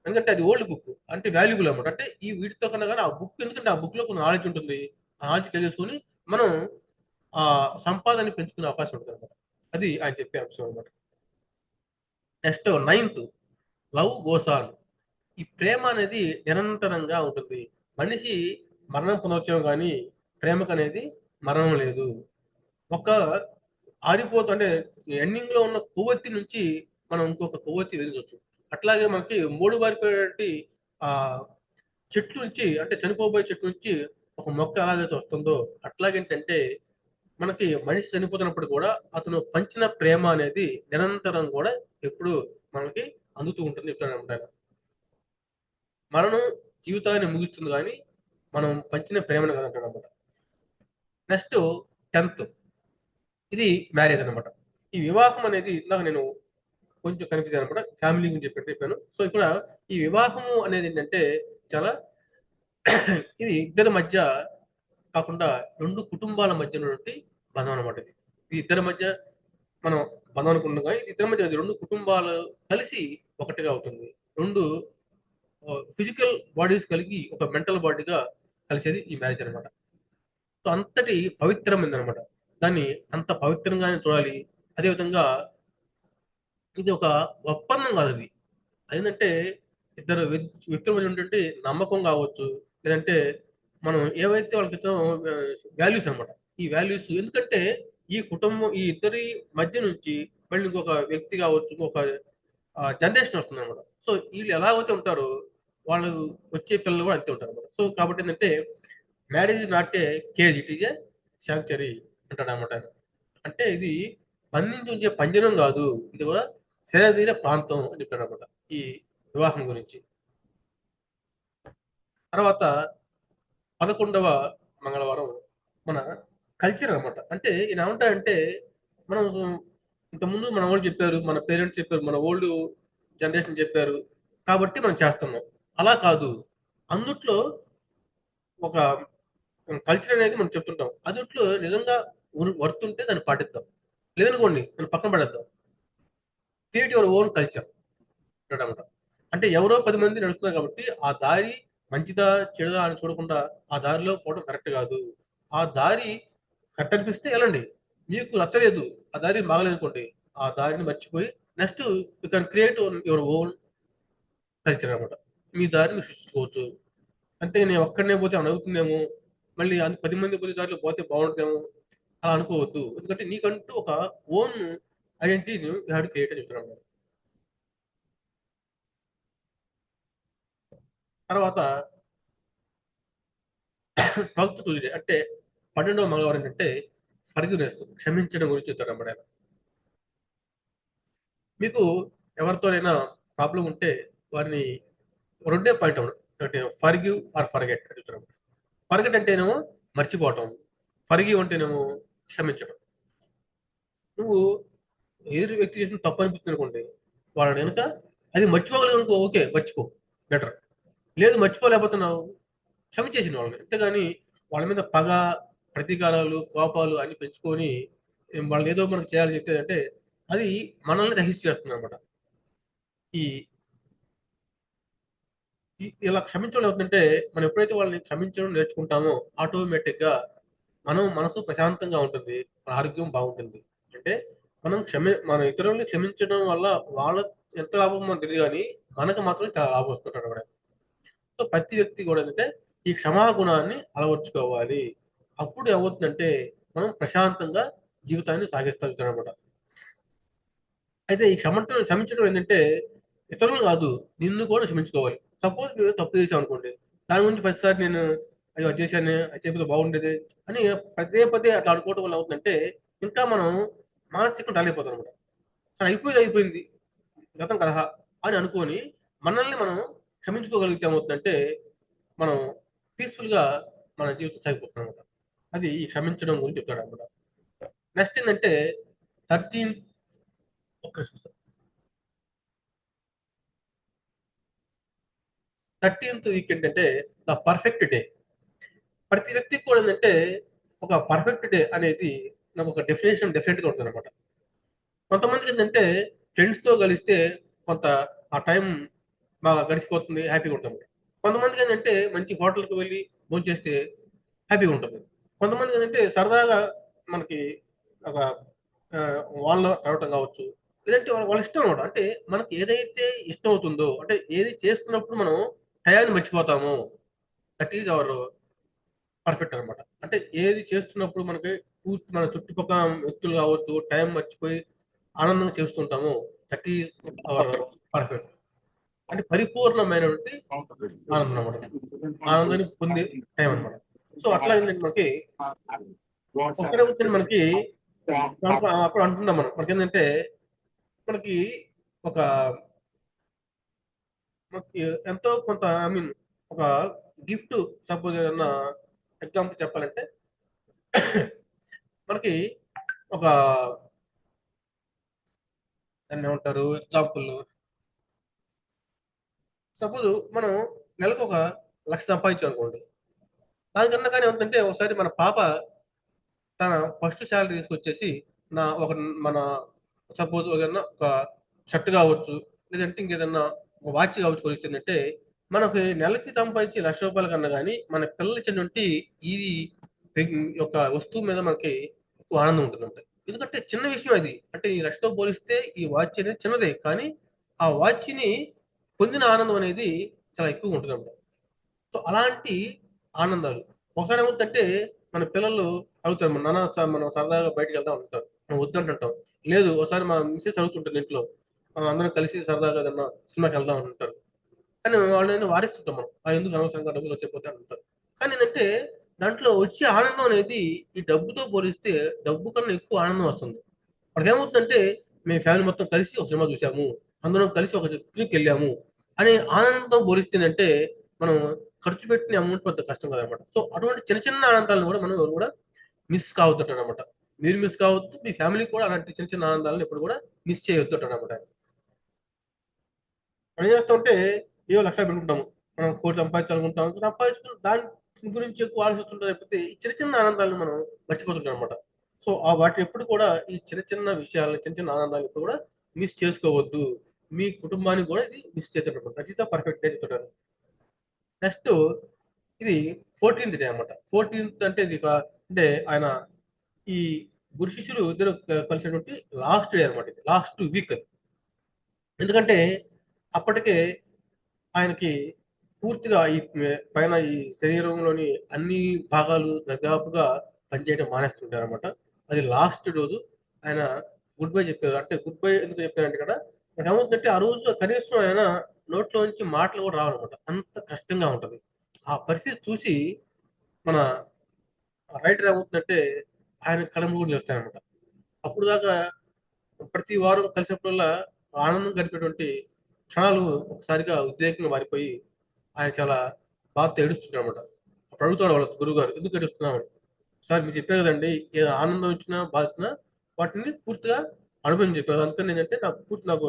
ఎందుకంటే అది ఓల్డ్ బుక్, అంటే వాల్యుబుల్ అనమాట. అంటే ఈ వీటితో కన్నా కానీ ఆ బుక్, ఎందుకంటే ఆ బుక్ లో కొన్ని నాలెడ్జ్ ఉంటుంది, ఆ నాలెడ్జ్ కలిగేసుకొని మనం ఆ సంపాదన పెంచుకునే అవకాశం ఉంటుంది అనమాట. అది ఆయన చెప్పే అంశం అనమాట. Next ninth, love goes on. ఈ ప్రేమ అనేది నిరంతరంగా ఉంటుంది. మనిషి మరణం పొందొచ్చాం కానీ ప్రేమకు అనేది మరణం లేదు. ఒక ఆరిపోతూ అంటే ఎండింగ్ లో ఉన్న కొవ్వొత్తి నుంచి మనం ఇంకొక కొవ్వొత్తి వెలిగించవచ్చు. అట్లాగే మనకి మూడు బారిపోయేటి ఆ చెట్లు నుంచి, అంటే చనిపోబోయే చెట్టు నుంచి ఒక మొక్క ఎలాగైతే వస్తుందో, అట్లాగేంటంటే మనకి మనిషి చనిపోతున్నప్పుడు కూడా అతను పంచిన ప్రేమ అనేది నిరంతరం కూడా ఎప్పుడు మనకి అందుతూ ఉంటుంది చెప్తాను. మరణం జీవితాన్ని ముగిస్తుంది కానీ మనం పంచిన ప్రేమను కదంటాడు అనమాట. నెక్స్ట్ 10th, ఇది మ్యారేజ్ అనమాట. ఈ వివాహం అనేది ఇందాక నేను కొంచెం కన్ఫ్యూజ్ అనమాట, ఫ్యామిలీ గురించి చెప్పాను. సో ఇక్కడ ఈ వివాహము అనేది ఏంటంటే చాలా ఇది ఇద్దరి మధ్య కాకుండా రెండు కుటుంబాల మధ్య ఉన్నటువంటి బంధం అనమాట. ఇది ఇద్దరి మధ్య మనం బంధం అనుకుంటున్నాం కానీ ఇది ఇద్దరి మధ్య కాదు. రెండు కుటుంబాలు కలిసి ఒకటిగా అవుతుంది. రెండు ఫిజికల్ బాడీస్ కలిగి ఒక మెంటల్ బాడీగా కలిసేది ఈ మ్యారేజ్ అనమాట. సో అంతటి పవిత్రమైంది అనమాట. దాన్ని అంత పవిత్రంగానే చూడాలి. అదేవిధంగా ఇది ఒక ఒప్పందం కాదు అది. అదేంటంటే ఇద్దరు వ్యక్తుల మధ్య ఉన్నటువంటి నమ్మకం కావచ్చు, లేదంటే మనం ఏవైతే వాళ్ళకి వాల్యూస్ అనమాట. ఈ వాల్యూస్ ఎందుకంటే ఈ కుటుంబం, ఈ ఇద్దరి మధ్య నుంచి మళ్ళీ ఇంకొక వ్యక్తి కావచ్చు, ఇంకొక జనరేషన్ వస్తుంది అనమాట. సో వీళ్ళు ఎలా అయితే ఉంటారో వాళ్ళు వచ్చే పిల్లలు కూడా అంతే ఉంటారు అనమాట. సో కాబట్టి ఏంటంటే marriage is not a cage, it is a sanctuary అంటాడు అనమాట ఆయన. అంటే ఇది బంధించి ఉంచే పంజరం కాదు, ఇది కూడా సేదతీర ప్రాంతం అని చెప్పాడు అనమాట ఈ వివాహం గురించి. తర్వాత 11వ మంగళవారం మన కల్చర్ అనమాట. అంటే ఈయన ఏమంటారంటే మనం ఇంతకుముందు మన వాళ్ళు చెప్పారు, మన పేరెంట్స్ చెప్పారు, మన ఓల్డ్ జనరేషన్ చెప్పారు కాబట్టి మనం చేస్తున్నాం, అలా కాదు. అందుట్లో ఒక కల్చర్ అనేది మనం చెప్తుంటాం, అందుట్లో నిజంగా వర్తుంటే దాన్ని పాటిద్దాం, లేదనుకోండి దాన్ని పక్కన పడేద్దాం. క్రియేట్ యువర్ ఓన్ కల్చర్ అనమాట. అంటే ఎవరో 10 మంది నడుస్తున్నారు కాబట్టి ఆ దారి మంచిదా చెడుదా అని చూడకుండా ఆ దారిలో పోవడం కరెక్ట్ కాదు. ఆ దారి కరెక్ట్ అనిపిస్తే వెళ్ళండి, మీకు నచ్చలేదు, ఆ దారి బాగలేదు అనుకోండి, ఆ దారిని మర్చిపోయి next you can create your own culture అనమాట. మీ దారిని మీరు సృష్టించుకోవచ్చు. అంటే నేను ఒక్కడనే పోతే అనుగుతుందేమో, మళ్ళీ 10 మంది పోతే దారిలో పోతే బాగుంటుందేమో అలా అనుకోవద్దు. ఎందుకంటే నీకంటూ ఒక ఓన్ ఐడెంటిటీని యూ హ్యావ్ టు క్రియేట్ అని చెప్తున్నాను. తర్వాత 12th ట్యూస్డే అంటే 12వ మంగళవారం ఏంటంటే ఫర్గివ్నెస్, క్షమించడం గురించి చెప్తారన్నమాట ఆయన. మీకు ఎవరితోనైనా ప్రాబ్లం ఉంటే వారిని రెండే పాయింట్ అవ్వడం, ఒకటి ఫర్గివ్ ఆర్ ఫర్గెట్ అని చెప్తారు. ఫర్గెట్ అంటేనేమో మర్చిపోవటం, ఫర్గివ్ అంటేనేమో క్షమించడం. నువ్వు ఎదురు వ్యక్తి చేసిన తప్పు అనిపిస్తుంది అనుకోండి, వాళ్ళని కనుక అది మర్చిపోగలవు అనుకో, ఓకే మర్చిపో, బెటర్. లేదు మర్చిపోలేకపోతున్నావు, క్షమించేసిన వాళ్ళని, అంతేగాని వాళ్ళ మీద పగ ప్రతీకారాలు, కోపాలు అన్ని పెంచుకొని వాళ్ళు ఏదో మనకు చేయాలని చెప్పేదంటే అది మనల్ని రహిస్ట్ చేస్తుందన్నమాట. ఈ ఇలా క్షమించడం అవుతుందంటే మనం ఎప్పుడైతే వాళ్ళని క్షమించడం నేర్చుకుంటామో ఆటోమేటిక్‌గా మనసు ప్రశాంతంగా ఉంటుంది. మన ఆరోగ్యం బాగుంటుంది. అంటే మనం ఇతరులని క్షమించడం వల్ల వాళ్ళకి ఎంత లాభమో మనకు తెలీదు గానీ, మనకు మాత్రం చాలా లాభం వస్తుందన్నమాట. సో, ప్రతి వ్యక్తి కూడా ఏంటంటే ఈ క్షమాగుణాన్ని అలవరుచుకోవాలి. అప్పుడు ఏమవుతుందంటే మనం ప్రశాంతంగా జీవితాన్ని సాగిస్తామన్నమాట. అయితే ఈ క్షమించడం ఏంటంటే ఇతరులను కాదు, నిన్ను కూడా క్షమించుకోవాలి. సపోజ్ నువ్వు తప్పు చేశావనుకోండి. దాని గురించి ప్రతిసారి నేను అయ్యో! అది చేశానే, అది చేయకపోతే బాగుండేదే అని పదే పదే అట్లా అనుకోవడం వల్ల ఏమవుతుందంటే ఇంకా మనం మానసికంగా డల్ సరే అయిపోయింది అయిపోయింది. గతం కలహ అని అనుకోని మనల్ని మనం క్షమించుకోగలిగితే ఏమవుతుందంటే మనం పీస్‌ఫుల్‌గా మన జీవితం సాగిపోతుందన్నమాట. అది ఈ క్షమించడం గురించి చెప్తాడన్నమాట. నెక్స్ట్ ఏందంటే 13 ఒక్క నిమిషం సార్. 13థ్ వీక్ ఏంటంటే ద పర్ఫెక్ట్ డే. ప్రతి వ్యక్తికి కూడా ఏందంటే ఒక పర్ఫెక్ట్ డే అనేది నాకు ఒక డెఫినిషన్ డెఫినెట్‌గా ఉంటుందన్నమాట. కొంతమందికేంటంటే ఫ్రెండ్స్‌తో కలిస్తే కొంత ఆ టైం బాగా గడిచిపోతుంది. హ్యాపీగా ఉంటాం. కొంతమందికేంటంటే మంచి హోటల్‌కి వెళ్లి భోంచేస్తే హ్యాపీగా ఉంటుంది. కొంతమందికేంటంటే సరదాగా మనకి ఒక వానలో తడవటం కావచ్చు. లేదంటే వాళ్ళ ఇష్టం అన్నమాట. అంటే మనకి ఏదైతే ఇష్టమవుతుందో అంటే ఏది చేస్తున్నప్పుడు మనం టయాన్ని మర్చిపోతామో దట్ ఈస్ అవర్ పర్ఫెక్ట్ అనమాట. అంటే ఏది చేస్తున్నప్పుడు మనకి మన చుట్టుపక్కల వ్యక్తులు కావచ్చు, టైం మర్చిపోయి ఆనందంగా చేస్తుంటామో దట్ ఈస్ అవర్ పర్ఫెక్ట్. అంటే పరిపూర్ణమైనటువంటి ఆనందం అనమాట. ఆనందాన్ని పొందే టైం అనమాట. సో, అట్లా ఏంటంటే మనకి ఒక్కడే కూర్చొని మనకి అప్పుడు అంటున్నాం మనం. మనకేంటంటే మనకి ఒక మనకి ఎంతో కొంత ఐ మీన్ ఒక గిఫ్ట్ సపోజ్ ఏదన్నా ఎగ్జాంపుల్ చెప్పాలంటే మనకి ఒక దాన్నేమంటారు ఎగ్జాంపుల్ సపోజ్ మనం నెలకొక 1,00,000 సంపాదించామనుకోండి. దానికన్నా కానీ ఏమవుతుందంటే ఒకసారి మన పాప తన ఫస్ట్ సాలరీ తీసుకొచ్చేసి ఒక మన సపోజ్ ఏదన్నా ఒక షర్ట్ కావచ్చు, లేదంటే ఇంకేదన్నా ఒక వాచ్ కావచ్చు కొనిస్తుందంటే మనకి నెలకి సంపాదించే రూ. 1,00,000 కన్నా గానీ మన పిల్లలిచ్చినటువంటి ఈ యొక్క వస్తువు మీద మనకి ఎక్కువ ఆనందం ఉంటుందంట. ఎందుకంటే చిన్న విషయం అది. అంటే ఈ 1,00,000తో పోలిస్తే ఈ వాచ్ అనేది చిన్నదే. కానీ ఆ వాచ్‌ని పొందిన ఆనందం అనేది చాలా ఎక్కువగా ఉంటదన్నమాట. సో, అలాంటి ఆనందాలు. ఒకసారి ఏమవుద్దంటే మన పిల్లలు అడుగుతారు. నాన్న మనం సరదాగా బయటికెళ్దాం అంటారు. మనం వద్దంటుంటాం. లేదు ఒకసారి మా మిసెస్ అడుగుతుంటుంది ఇంట్లో. అందరం కలిసి సరదాగా ఏదన్నా సినిమాకెళ్దాం అని అంటారు. కానీ వాళ్ళని వారిస్తుంటాం మనం. ఎందుకు అనవసరంగా డబ్బులు వచ్చైపోతాయి అని అంటారు. కానీ ఏందంటే దాంట్లో వచ్చే ఆనందం అనేది ఈ డబ్బుతో పోలిస్తే డబ్బు కన్నా ఎక్కువ ఆనందం వస్తుంది. మనకేమవుతుందంటే మేము ఫ్యామిలీ మొత్తం కలిసి ఒక సినిమా చూసాము. అందరం కలిసి ఒక పిక్నిక్‌కెళ్ళాము అనే ఆనందంతో పోలిస్తేనంటే మనం ఖర్చు పెట్టిన అమౌంట్ పెద్ద కష్టం కాదనమాట. సో, అటువంటి చిన్న చిన్న ఆనందాలను కూడా మనం ఎవరు కూడా మిస్ కావద్దంటాననమాట. మీరు మిస్ కావద్దు. మీ ఫ్యామిలీ కూడా అలాంటి చిన్న చిన్న ఆనందాలను ఎప్పుడు కూడా మిస్ చేయొద్దంటాననమాట. మనం ఏం చేస్తామంటే ఏవో లక్ష్యాలు పెట్టుకుంటాము. మనం 1,00,00,000 సంపాదించాలనుకుంటాం. సంపాదించుకుని దాని గురించి ఎక్కువ ఆలోచిస్తుంటాం తప్పితే ఈ చిన్న చిన్న ఆనందాలను మనం మర్చిపోతుంటామనమాట. సో, వాటిని ఎప్పుడు కూడా ఈ చిన్న చిన్న విషయాలని, చిన్న చిన్న ఆనందాలను ఎప్పుడు కూడా మిస్ చేసుకోవద్దు. మీ కుటుంబాన్ని కూడా ఇది మిస్ చేయొద్దనమాట. That is the perfect day చెప్తుంటాను. నెక్స్ట్ ఇది 14థ్ డే అన్నమాట. 14థ్ అంటే ఇది అంటే ఆయన ఈ గురు శిష్యులు ఇద్దరు కలిసినటువంటి లాస్ట్ డే అన్నమాట ఇది. లాస్ట్ వీక్ అది. ఎందుకంటే అప్పటికే ఆయనకి పూర్తిగా పైన ఈ శరీరంలోని అన్ని భాగాలు దర్దాపుగా పనిచేయడం మానేస్తుంటారనమాట. అది లాస్ట్ రోజు ఆయన గుడ్ బై చెప్పారు. అంటే గుడ్ బై ఎందుకు చెప్పారంటే ఇక్కడ ఏమవుతుందంటే ఆ రోజు కనీసం ఆయన నోట్లో నుంచి మాటలు కూడా రావనమాట. అంత కష్టంగా ఉంటది. ఆ పరిస్థితి చూసి మన రైటర్ ఏమవుతుందంటే ఆయన కళ్ళెంబడి కూడా చూస్తాయనమాట. అప్పుడు దాకా ప్రతి వారం కలిసినప్పుడల్లా ఆనందం గడిపేటువంటి క్షణాలు ఒకసారిగా ఉద్రేకంగా మారిపోయి ఆయన చాలా బాధతో ఏడుస్తుంటాడనమాట. అప్పుడు అడుగుతాడు వాళ్ళ గురువుగారు, "ఎందుకు ఏడుస్తున్నావు?" "సార్ మీరు చెప్పారు కదండీ! ఏ ఆనందం వచ్చినా, బాధ వచ్చినా వాటిని పూర్తిగా అనుభవించమని చెప్పారు. అందుకని ఏంటంటే నాకు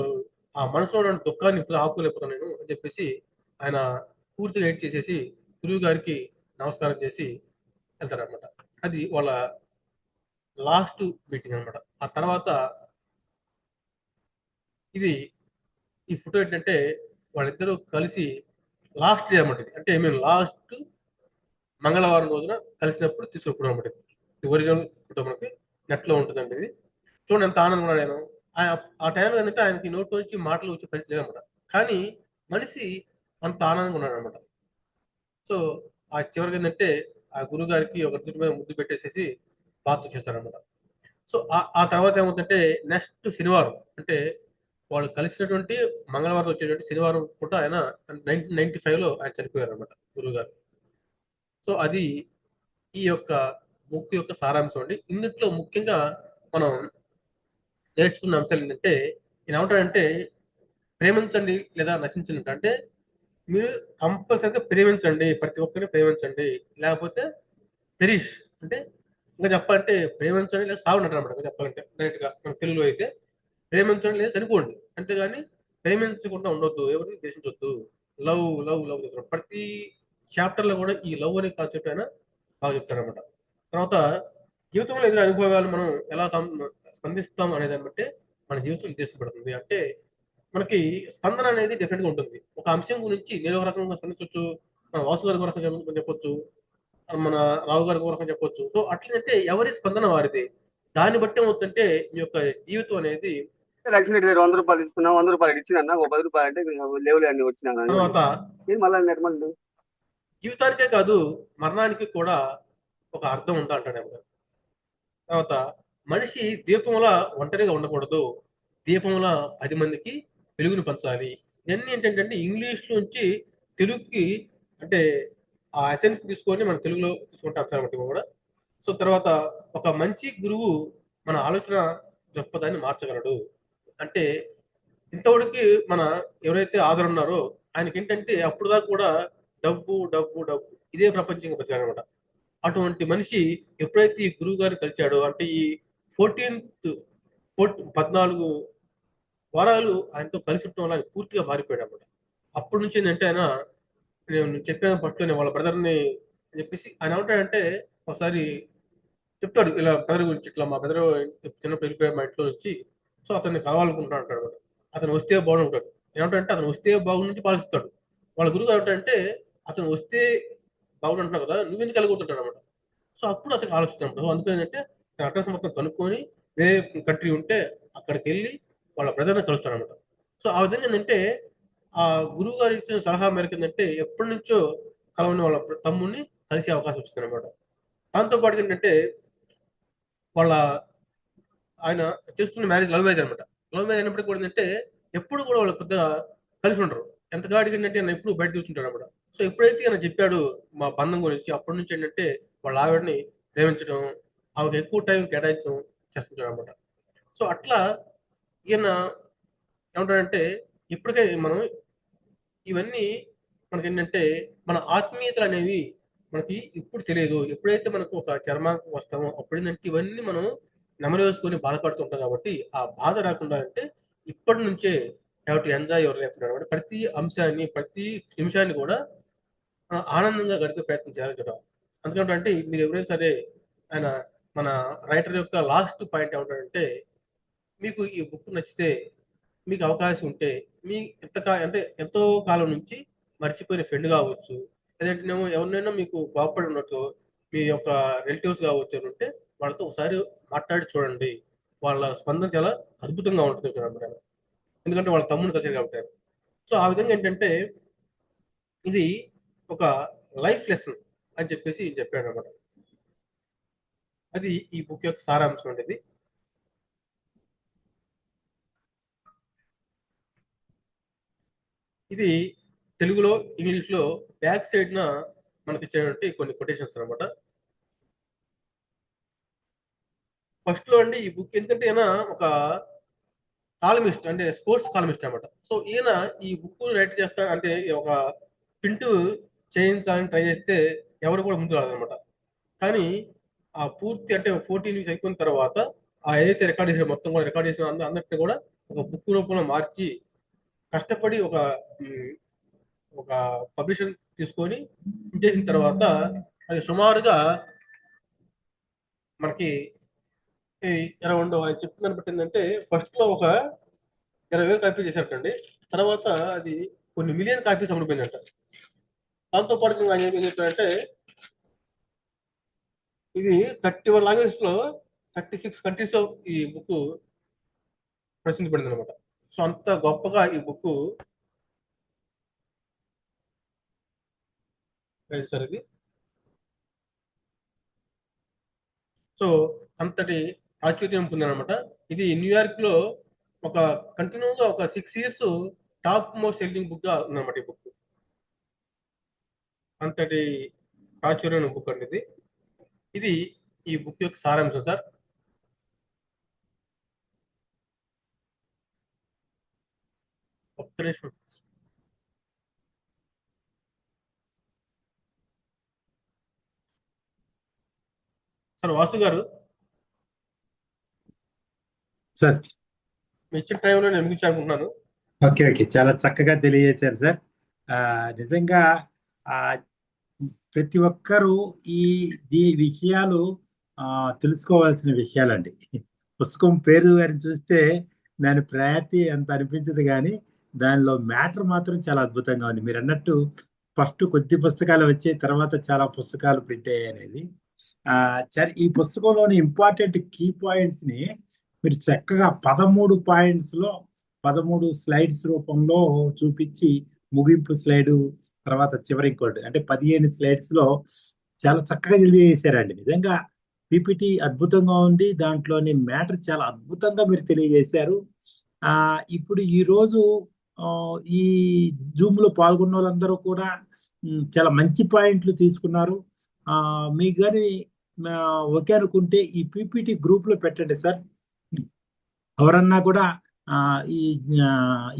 ఆ మనసులో ఉన్న దుఃఖాన్ని ఇప్పుడు ఆపుకోలేకపోతున్నాను నేను" అని చెప్పేసి ఆయన పూర్తిగా ఏడ్చేసేసి గురువుగారికి నమస్కారం చేసి వెళ్తాడనమాట. అది వాళ్ళ లాస్ట్ మీటింగ్ అనమాట. ఆ తర్వాత ఇది ఈ ఫోటో ఏంటంటే వాళ్ళిద్దరూ కలిసి లాస్ట్ డే అనమాట. అంటే మేము లాస్ట్ మంగళవారం రోజున కలిసినప్పుడు తీసుకున్న ఫోటో అనమాట. ఇది ఒరిజినల్ ఫోటో మనకి నెట్ లో ఉంటుందండి. ఇది చూడండి ఎంత ఆనందంగా ఉన్నాడు ఆయన. ఆ టైంలో ఏంటంటే ఆయనకి నోట్లో నుంచి మాటలు వచ్చే పరిస్థితి లేదనమాట. కానీ మనిషి అంత ఆనందంగా ఉన్నాడు అనమాట. సో ఆ చివరికి ఏంటంటే ఆ గురువు గారికి ఒక దుడ్డు మీద ముద్దు పెట్టేసేసి బాత్ చేస్తారనమాట. సో ఆ తర్వాత ఏమవుతుందంటే నెక్స్ట్ శనివారం అంటే వాళ్ళు కలిసినటువంటి మంగళవారం వచ్చేటువంటి శనివారం పూట ఆయన 1995లో ఆయన చనిపోయారు అనమాట గురువు గారు. సో అది ఈ యొక్క బుక్ యొక్క సారాంశం అండి. ఇందులో ముఖ్యంగా మనం నేర్చుకున్న అంశాలు ఏంటంటే ఈయన ఏమంటాడంటే ప్రేమించండి లేదా నశించండి అంట. అంటే మీరు కంపల్సరీగా ప్రేమించండి, ప్రతి ఒక్కరిని ప్రేమించండి, లేకపోతే పెరిష్ అంటే ఇంకా చెప్పాలంటే ప్రేమించండి లేదా సావండి అంటారు అనమాట. ఇంకా చెప్పాలంటే డైరెక్ట్ గా మన తెలుగులో అయితే ప్రేమించండి లేదా చనిపోండి, అంతేగాని ప్రేమించకుండా ఉండొద్దు, ఎవరిని ద్వేషించొద్దు. లవ్ లవ్ లవ్ చెప్తారు ప్రతి చాప్టర్ లో కూడా. ఈ లవ్ అనే కాన్సెప్ట్ అయినా బాగా చెప్తారు అనమాట. తర్వాత జీవితంలో ఎదురు అనుభవాలు మనం ఎలా స్పందిస్తాం అనే దాన్ని బట్టి మన జీవితం నిర్దేశించబడుతుంది. అంటే మనకి స్పందన అనేది డిఫరెంట్ గా ఉంటుంది. ఒక అంశం గురించి నేను ఒక రకంగా స్పందించవచ్చు, మన వాసు గారి ఒక రకంగా చెప్పొచ్చు, మన రావు గారి ఒక రకంగా చెప్పొచ్చు. సో అట్లంటే ఎవరి స్పందన వారిది. దాన్ని బట్టి ఏమవుతుందంటే మీ యొక్క జీవితం అనేది లక్ష్మీ రెడ్డి దగ్గర 100 రూపాయలు తీసుకున్నా, 100 రూపాయలు ఇచ్చిన ఒక 10 రూపాయలు అంటే లేవులే అన్ని వచ్చినా తర్వాత నేను మళ్ళీ నెట్టమండి. జీవితానికే కాదు మరణానికి కూడా ఒక అర్థం ఉందా అంటాడు ఆయన. తర్వాత మనిషి దీపంలా ఒంటరిగా ఉండకూడదు, దీపంలా 10 మందికి వెలుగును పంచాలి. ఇవన్నీ ఏంటంటే ఇంగ్లీష్ నుంచి తెలుగుకి అంటే ఆ ఎసెన్స్ తీసుకొని మన తెలుగులో తీసుకుంటాం సార్ బట్టి కూడా. సో తర్వాత ఒక మంచి గురువు మన ఆలోచన దృక్పథాన్ని మార్చగలడు. అంటే ఇంతవరకు మన ఎవరైతే ఆదరణ ఉన్నారో ఆయనకి ఏంటంటే అప్పుడు దాకా కూడా డబ్బు డబ్బు డబ్బు ఇదే ప్రపంచంగా బతికాడనమాట. అటువంటి మనిషి ఎప్పుడైతే ఈ గురువు గారిని కలిచాడో అంటే ఈ 14th 14 వారాలు ఆయనతో కలిసి ఉండటం వల్ల ఆయన పూర్తిగా మారిపోయాడు అనమాట. అప్పటి నుంచి ఏంటంటే ఆయన నేను చెప్పాను ఫస్ట్ నేను వాళ్ళ బ్రదర్ని అని చెప్పేసి ఆయన ఏమంటాడంటే ఒకసారి చెప్తాడు ఇలా బ్రదర్ గురించి, ఇట్లా మా బ్రదర్ చిన్నప్పుడు వెళ్ళిపోయాడు మా ఇంట్లో నుంచి, సో అతన్ని కలవాలనుకుంటున్నాడు అంటాడు అనమాట. అతను వస్తే బాగుంటాడు. ఏమంటాడంటే అతను వస్తే బాగుండి నుంచి పాలిస్తాడు. వాళ్ళ గురువు ఏమంటాడంటే అతను వస్తే బాగుంటున్నావు కదా నువ్వెందుకు వెళ్ళగొట్టుంటాడు అనమాట. సో అప్పుడు అతనికి ఆలోచిస్తున్నాడు. సో అందుకని ఏంటంటే తన అడ్రస్ మొత్తం కనుక్కొని వేరే కంట్రీ ఉంటే అక్కడికి వెళ్ళి వాళ్ళ బ్రదర్ని కలుస్తాడు అనమాట. సో ఆ విధంగా ఏంటంటే ఆ గురువు గారు ఇచ్చిన సలహా మేరకు ఏంటంటే ఎప్పటి నుంచో కలవని వాళ్ళ తమ్ముడిని కలిసే అవకాశం వచ్చింది అనమాట. దాంతో పాటు ఏంటంటే వాళ్ళ ఆయన చేస్తున్న మ్యారేజ్ లవ్ మ్యారేజ్ అనమాట. లవ్ మ్యారేజ్ అయినప్పటికీ కూడా ఏంటంటే ఎప్పుడు కూడా వాళ్ళు పెద్దగా కలిసి ఉండరు. ఎంత కాడికి ఏంటంటే ఆయన ఎప్పుడు బయట చూస్తుంటాడు అనమాట. సో ఎప్పుడైతే ఆయన చెప్పాడు మా బంధం గురించి అప్పటి నుంచి ఏంటంటే వాళ్ళ ఆవిడని ప్రేమించడం, ఆమెకు ఎక్కువ టైం కేటాయించడం చేస్తుంటాడు అనమాట. సో అట్లా ఈయన ఏమంటాడంటే ఇప్పటికే మనం ఇవన్నీ మనకేంటంటే మన ఆత్మీయతలు అనేవి మనకి ఇప్పుడు తెలియదు. ఎప్పుడైతే మనకు ఒక చర్మాంకం వస్తామో అప్పుడు ఏంటంటే ఇవన్నీ మనం నెమరు వేసుకొని బాధపడుతుంటాం కాబట్టి ఆ బాధ రాకుండా అంటే ఇప్పటి నుంచే have to enjoy your life అనమాట. ప్రతి అంశాన్ని ప్రతి నిమిషాన్ని కూడా ఆనందంగా గడిపే ప్రయత్నం చేయాలని చెప్పారు. ఎందుకంటే అంటే మీరు ఎవరైనా సరే ఆయన మన రైటర్ యొక్క లాస్ట్ పాయింట్ ఏమంటాడంటే మీకు ఈ బుక్ నచ్చితే మీకు అవకాశం ఉంటే మీ అంటే ఎంతో కాలం నుంచి మర్చిపోయిన ఫ్రెండ్ కావచ్చు, లేదంటే ఎవరినైనా మీకు బాగుపడి ఉన్నట్లు మీ యొక్క రిలేటివ్స్ కావచ్చు అని ఉంటే వాళ్ళతో ఒకసారి మాట్లాడి చూడండి. వాళ్ళ స్పందన చాలా అద్భుతంగా ఉంటుంది చూడండి. ఎందుకంటే వాళ్ళ తమ్ముడు కలిసారు కాబట్టి. సో ఆ విధంగా ఏంటంటే ఇది ఒక లైఫ్ లెసన్ అని చెప్పేసి చెప్పాడు అనమాట. అది ఈ బుక్ యొక్క సారాంశం అనేది. ఇది తెలుగులో ఇంగ్లీష్ లో బ్యాక్ సైడ్ న మనకి ఇచ్చినటువంటి కొన్ని కొటేషన్స్ అనమాట. ఫస్ట్ లో అండి ఈ బుక్ ఎందుకంటే ఈయన ఒక కాలమిస్ట్ అంటే స్పోర్ట్స్ కాలమిస్ట్ అనమాట. సో ఈయన ఈ బుక్ రైట్ చేస్తా అంటే ఒక ప్రింట్ చేయించాలని ట్రై చేస్తే ఎవరు కూడా ముందు రాదనమాట. కానీ ఆ పూర్తి అంటే 14 వీక్స్ అయిపోయిన తర్వాత ఆ ఏదైతే రికార్డ్ చేసిన మొత్తం కూడా రికార్డ్ చేసిన అందరినీ కూడా ఒక బుక్ రూపంలో మార్చి కష్టపడి ఒక పబ్లిషన్ తీసుకొని చేసిన తర్వాత అది సుమారుగా మనకి ఈ అరౌండ్ ఆయన చెప్తుందని బట్టి ఏంటంటే ఫస్ట్ లో ఒక 20,000 కాపీ చేశారటండి. తర్వాత అది కొన్ని మిలియన్ కాపీస్ అమ్ముడిపోయిందంట. దాంతో పాటు ఆయన ఏం చెప్పారంటే ఇది 31 లాంగ్వేజెస్ లో 36 కంట్రీస్ లో ఈ బుక్ ప్రచురించబడింది అనమాట. సో అంత గొప్పగా ఈ బుక్ సార్ ఇది. సో అంతటి ప్రాచుర్యం పొందనమాట. ఇది న్యూయార్క్ లో ఒక కంటిన్యూగా ఒక 6 years top most selling book గా ఉందన్నమాట ఈ బుక్. అంతటి ప్రాచుర్యం బుక్ అండి ఇది. ఇది ఈ బుక్ యొక్క సారాంశం సార్. ఒక్క నిమిషం సార్. వాసు గారు సార్ మీ ఇచ్చిన టైంలో నేను ముగించాలనుకుంటున్నాను. ఓకే చాలా చక్కగా తెలియజేశారు సార్. నిజంగా ప్రతి ఒక్కరూ ఈ విషయాలు తెలుసుకోవాల్సిన విషయాలండి. పుస్తకం పేరు అని చూస్తే దాని ప్రయారిటీ అంత అనిపించదు, కానీ దానిలో మ్యాటర్ మాత్రం చాలా అద్భుతంగా ఉంది. మీరు అన్నట్టు ఫస్ట్ కొద్ది పుస్తకాలు వచ్చాయి, తర్వాత చాలా పుస్తకాలు ప్రింట్ అయ్యాయి అనేది. ఈ పుస్తకంలోని ఇంపార్టెంట్ కీ పాయింట్స్ ని మీరు చక్కగా 13 పాయింట్స్ లో 13 స్లైడ్స్ రూపంలో చూపించి, ముగింపు స్లైడు తర్వాత చివరి ఇంకోటి అంటే 15 స్లైడ్స్ లో చాలా చక్కగా తెలియజేశారండి. నిజంగా పీపీటీ అద్భుతంగా ఉంది, దాంట్లోని మ్యాటర్ చాలా అద్భుతంగా మీరు తెలియజేశారు. ఇప్పుడు ఈ రోజు ఈ జూమ్ లో పాల్గొన్న వాళ్ళందరూ కూడా చాలా మంచి పాయింట్లు తీసుకున్నారు. మీకు కానీ ఓకే అనుకుంటే ఈ పీపీటీ గ్రూప్ లో పెట్టండి సార్. ఎవరన్నా కూడా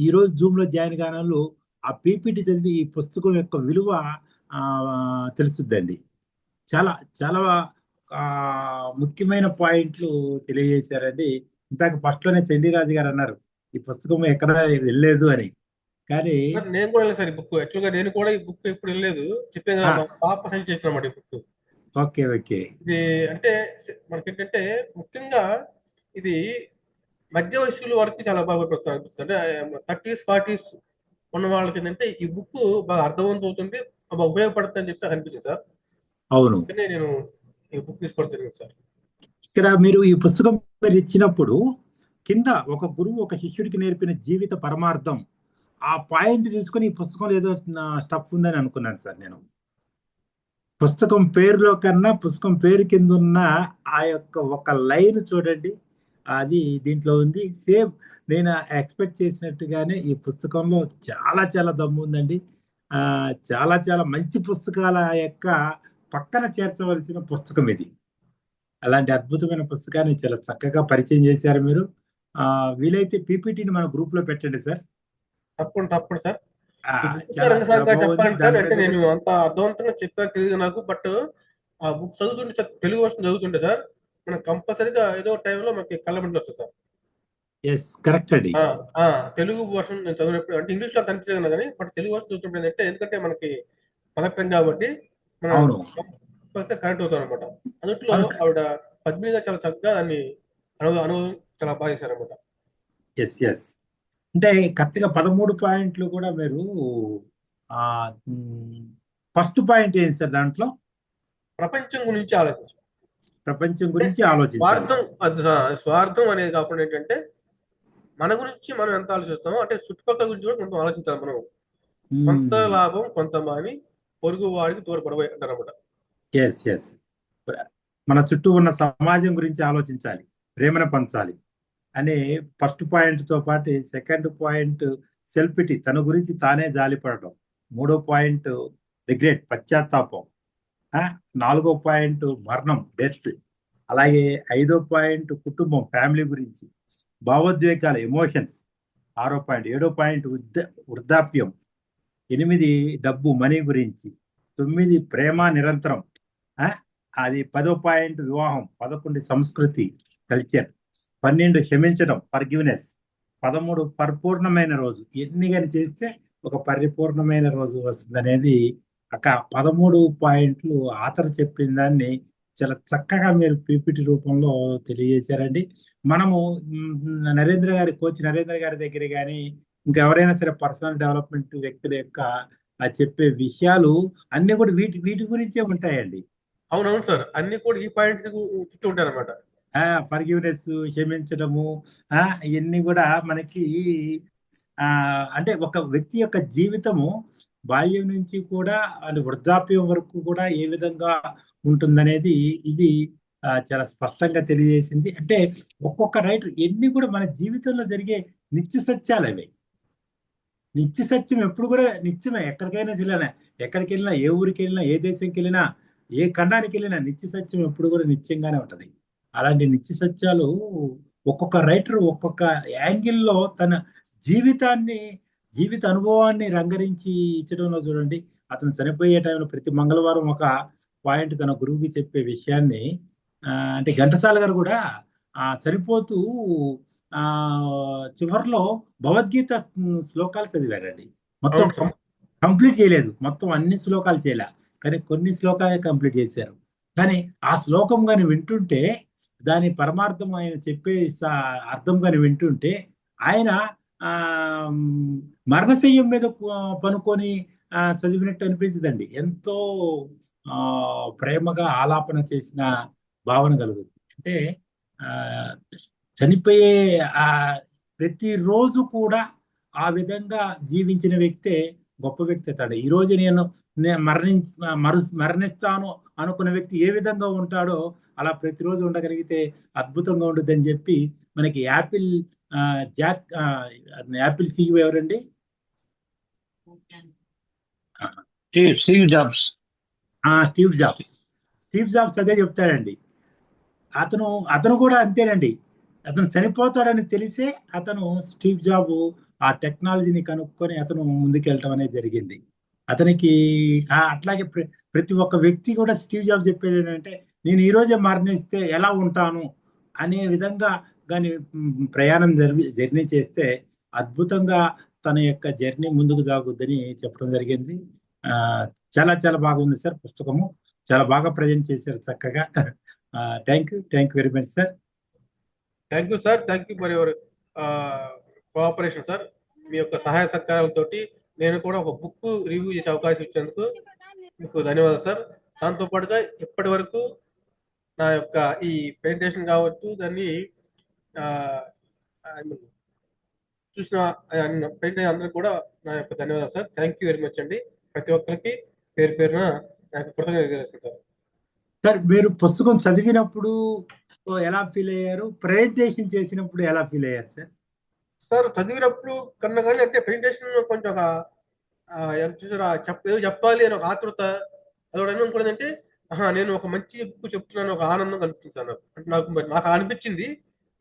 ఈ రోజు జూమ్ లో జాయిన్ కాని వాళ్ళు ఆ పీపీటీ చదివి ఈ పుస్తకం యొక్క విలువ తెలుసుద్దండి. చాలా చాలా ముఖ్యమైన పాయింట్లు తెలియజేశారండి. ఇంతకు ఫస్ట్ లోనే చండీరాజు గారు అన్నారు ఈ పుస్తకం ఎక్కడ వెళ్ళలేదు అని, కానీ నేను కూడా వెళ్ళలేదు సార్ ఈ బుక్. యాక్చువల్గా నేను కూడా ఈ బుక్ ఎప్పుడు వెళ్ళలేదు. చెప్పాను కదా, మా పాప సజెస్ట్ చేస్తున్నమాట ఈ బుక్. ఓకే ఇది అంటే మనకేంటంటే ముఖ్యంగా ఇది మధ్య వయస్సుల వరకు చాలా బాగా అనిపిస్తుంది. అంటే 30s 40s ఉన్న వాళ్ళకి ఏంటంటే ఈ బుక్ బాగా అర్థవంతం అవుతుంది, బాగా ఉపయోగపడుతుంది అని చెప్పి అనిపించింది సార్. అవును, నేను ఈ బుక్ తీసుకోవడం సార్. ఇక్కడ మీరు ఈ పుస్తకం మీరు ఇచ్చినప్పుడు కింద ఒక గురువు ఒక శిష్యుడికి నేర్పిన జీవిత పరమార్థం, ఆ పాయింట్ తీసుకొని ఈ పుస్తకంలో ఏదో స్టఫ్ ఉందని అనుకున్నాను సార్ నేను. పుస్తకం పేరులో కన్నా పుస్తకం పేరు కింద ఉన్న ఆ యొక్క ఒక లైన్ చూడండి, అది దీంట్లో ఉంది. సేమ్ నేను ఎక్స్పెక్ట్ చేసినట్టుగానే ఈ పుస్తకంలో చాలా చాలా దమ్ము ఉందండి. చాలా చాలా మంచి పుస్తకాల యొక్క పక్కన చేర్చవలసిన పుస్తకం ఇది. అలాంటి అద్భుతమైన పుస్తకాన్ని చాలా చక్కగా పరిచయం చేశారు మీరు. వీలైతే పీపీటీని మన గ్రూప్ లో పెట్టండి సార్. తప్పకుండా సార్. బాగుంది. అంటే నేను అంత అర్థవంతంగా చెప్పాను తెలియదు నాకు, బట్ ఆ బుక్ చదువుతుంటే తెలుగు వర్షన్ చదువుతుంటే సార్ మనకు కంపల్సరీగా ఏదో టైంలో మనకి కళ్ళబడి వస్తుంది సార్. ఎస్ కరెక్ట్ అండి. తెలుగు వర్షన్ నేను చదివినప్పుడు అంటే ఇంగ్లీష్ లో కనిపించగలను కానీ బట్ తెలుగు వర్షన్ చదువుతుంటే ఏంటంటే ఎందుకంటే మనకి పదక్కం కాబట్టి మనం కనెక్ట్ అవుతాం అనమాట. అందుట్లో ఆవిడ పద్మినిగా చాలా చక్కగా దాన్ని అనుభవం చాలా బాగా చేశారు అనమాట. ఎస్ అంటే కరెక్ట్ గా 13 పాయింట్లు కూడా మీరు ఫస్ట్ పాయింట్ ఏంటి సార్ దాంట్లో? ప్రపంచం గురించి ఆలోచించాలి. ప్రపంచం గురించి ఆలోచించాలి. స్వార్థం అనేది కాకుండా ఏంటంటే మన గురించి మనం ఎంత ఆలోచిస్తామో అంటే చుట్టుపక్కల గురించి కూడా కొంత ఆలోచించాలి. మనం కొంత లాభం కొంత మాని పొరుగు వాడికి తోడ్పడబోయి అంటారు అన్నమాట. ఎస్ మన చుట్టూ ఉన్న సమాజం గురించి ఆలోచించాలి, ప్రేమను పంచాలి అనే ఫస్ట్ పాయింట్ తో పాటు సెకండ్ పాయింట్ సెల్ఫిటీ, తన గురించి తానే జాలిపడటం. 3వ పాయింట్ రిగ్రెట్, పశ్చాత్తాపం. 4వ పాయింట్ మరణం, డెత్. అలాగే 5వ పాయింట్ కుటుంబం, ఫ్యామిలీ గురించి, భావోద్వేగాలు, ఎమోషన్స్. 6వ పాయింట్. 7వ పాయింట్ వృద్ధాప్యం. 8 డబ్బు, మనీ గురించి. 9 ప్రేమ నిరంతరం, అది 10వ పాయింట్ వివాహం. 11 సంస్కృతి, కల్చర్. 12 క్షమించడం, ఫర్గివ్నెస్. 13 పరిపూర్ణమైన రోజు. ఎన్ని కానీ చేస్తే ఒక పరిపూర్ణమైన రోజు వస్తుంది అనేది 13 పాయింట్లు ఆతర్ చెప్పిన దాన్ని చాలా చక్కగా మీరు పీపీటీ రూపంలో తెలియజేశారండి. మనము కోచ్ నరేంద్ర గారి దగ్గర కానీ ఇంకెవరైనా సరే పర్సనల్ డెవలప్మెంట్ వ్యక్తుల యొక్క చెప్పే విషయాలు అన్ని కూడా వీటి వీటి గురించే ఉంటాయండి. అవునవును సార్, అన్ని కూడా ఈ పాయింట్స్ చుట్టూ ఉంటాయి అనమాట. ఫర్గివ్నెస్, క్షమించడము, ఇవన్నీ కూడా మనకి అంటే ఒక వ్యక్తి యొక్క జీవితము బాల్యం నుంచి కూడా అంటే వృద్ధాప్యం వరకు కూడా ఏ విధంగా ఉంటుందనేది ఇది చాలా స్పష్టంగా తెలియజేసింది. అంటే ఒక్కొక్క రైటర్ ఎన్ని కూడా మన జీవితంలో జరిగే నిత్య సత్యాలు అవి. నిత్య సత్యం ఎప్పుడు కూడా నిత్యమే. ఎక్కడికైనా వెళ్ళినా, ఎక్కడికి వెళ్ళినా, ఏ ఊరికి వెళ్ళినా, ఏ దేశంకి వెళ్ళినా, ఏ ఖండానికి వెళ్ళినా నిత్య సత్యం ఎప్పుడు కూడా నిత్యంగానే ఉంటది. అలాంటి నిత్య సత్యాలు ఒక్కొక్క రైటర్ ఒక్కొక్క యాంగిల్లో తన జీవితాన్ని, జీవిత అనుభవాన్ని రంగరించి ఇచ్చడంలో చూడండి. అతను చనిపోయే టైంలో ప్రతి మంగళవారం ఒక పాయింట్ తన గురువుకి చెప్పే విషయాన్ని అంటే ఘంటసాల గారు కూడా చనిపోతూ చివరిలో భగవద్గీత శ్లోకాలు చదివారండి. మొత్తం కంప్లీట్ చేయలేదు, మొత్తం అన్ని శ్లోకాలు చేయలే, కానీ కొన్ని శ్లోకాలే కంప్లీట్ చేశారు. కానీ ఆ శ్లోకం కానీ వింటుంటే, దాని పరమార్థం ఆయన చెప్పే అర్థం కానీ వింటుంటే, ఆయన మరణశయ్యం మీద పనుకొని చదివినట్టు అనిపించదండి. ఎంతో ప్రేమగా ఆలాపన చేసిన భావన కలుగుతుంది. అంటే చనిపోయే ప్రతిరోజు కూడా ఆ విధంగా జీవించిన వ్యక్తే గొప్ప వ్యక్తి అవుతాడు. ఈ రోజు నేను మరణిస్తాను అనుకున్న వ్యక్తి ఏ విధంగా ఉంటాడో అలా ప్రతిరోజు ఉండగలిగితే అద్భుతంగా ఉంటుందని చెప్పి మనకి యాపిల్ సీఈఓ ఎవరండి? Steve jobs. స్టీవ్ జాబ్స్ అదే చెప్తాడండి. అతను కూడా అంతేనండి. అతను చనిపోతాడని తెలిసే అతను స్టీవ్ జాబ్ ఆ టెక్నాలజీని కనుక్కొని అతను ముందుకెళ్ళటం అనేది జరిగింది. అతనికి అట్లాగే ప్రతి ఒక్క వ్యక్తి కూడా స్టీవ్ జాబ్ చెప్పేది ఏంటంటే, నేను ఈ రోజే మరణిస్తే ఎలా ఉంటాను అనే విధంగా కానీ ప్రయాణం జర్నీ చేస్తే అద్భుతంగా తన యొక్క జర్నీ ముందుకు సాగుద్దని చెప్పడం జరిగింది. చాలా చాలా బాగుంది సార్. పుస్తకము చాలా బాగా ప్రజెంట్ చేశారు చక్కగా. Thank you very much sir. Thank you sir. Thank you for your cooperation sir. మీ యొక్క సహాయ సహకారాలతోటి నేను కూడా ఒక బుక్ రివ్యూ చేసే అవకాశం ఇచ్చేందుకు మీకు ధన్యవాదాలు సార్. దాంతో పాటుగా ఇప్పటి వరకు నా యొక్క ఈ ప్రెజెంటేషన్ కావచ్చు, దాన్ని చూసిన అందరికి కూడా నా యొక్క ధన్యవాదాలు sir. Thank you very much అండి. ప్రతి ఒక్కరికి పేరు పేరున నాకు కృతజ్ఞతలు సార్. సార్, మీరు పుస్తకం చదివినప్పుడు ఎలా ఫీల్ అయ్యారు? ప్రెజెంటేషన్ చేసినప్పుడు ఎలా ఫీల్ అయ్యారు సార్? సార్, చదివినప్పుడు కన్నా కానీ అంటే ప్రెజెంటేషన్ కొంచెం ఏదో చెప్పాలి అని ఒక ఆతృత అదొకటి అనుకున్నదంటే, నేను ఒక మంచి బుక్ చెప్తున్నాను ఒక ఆనందం కనిపిస్తుంది సార్. నాకు అనిపించింది.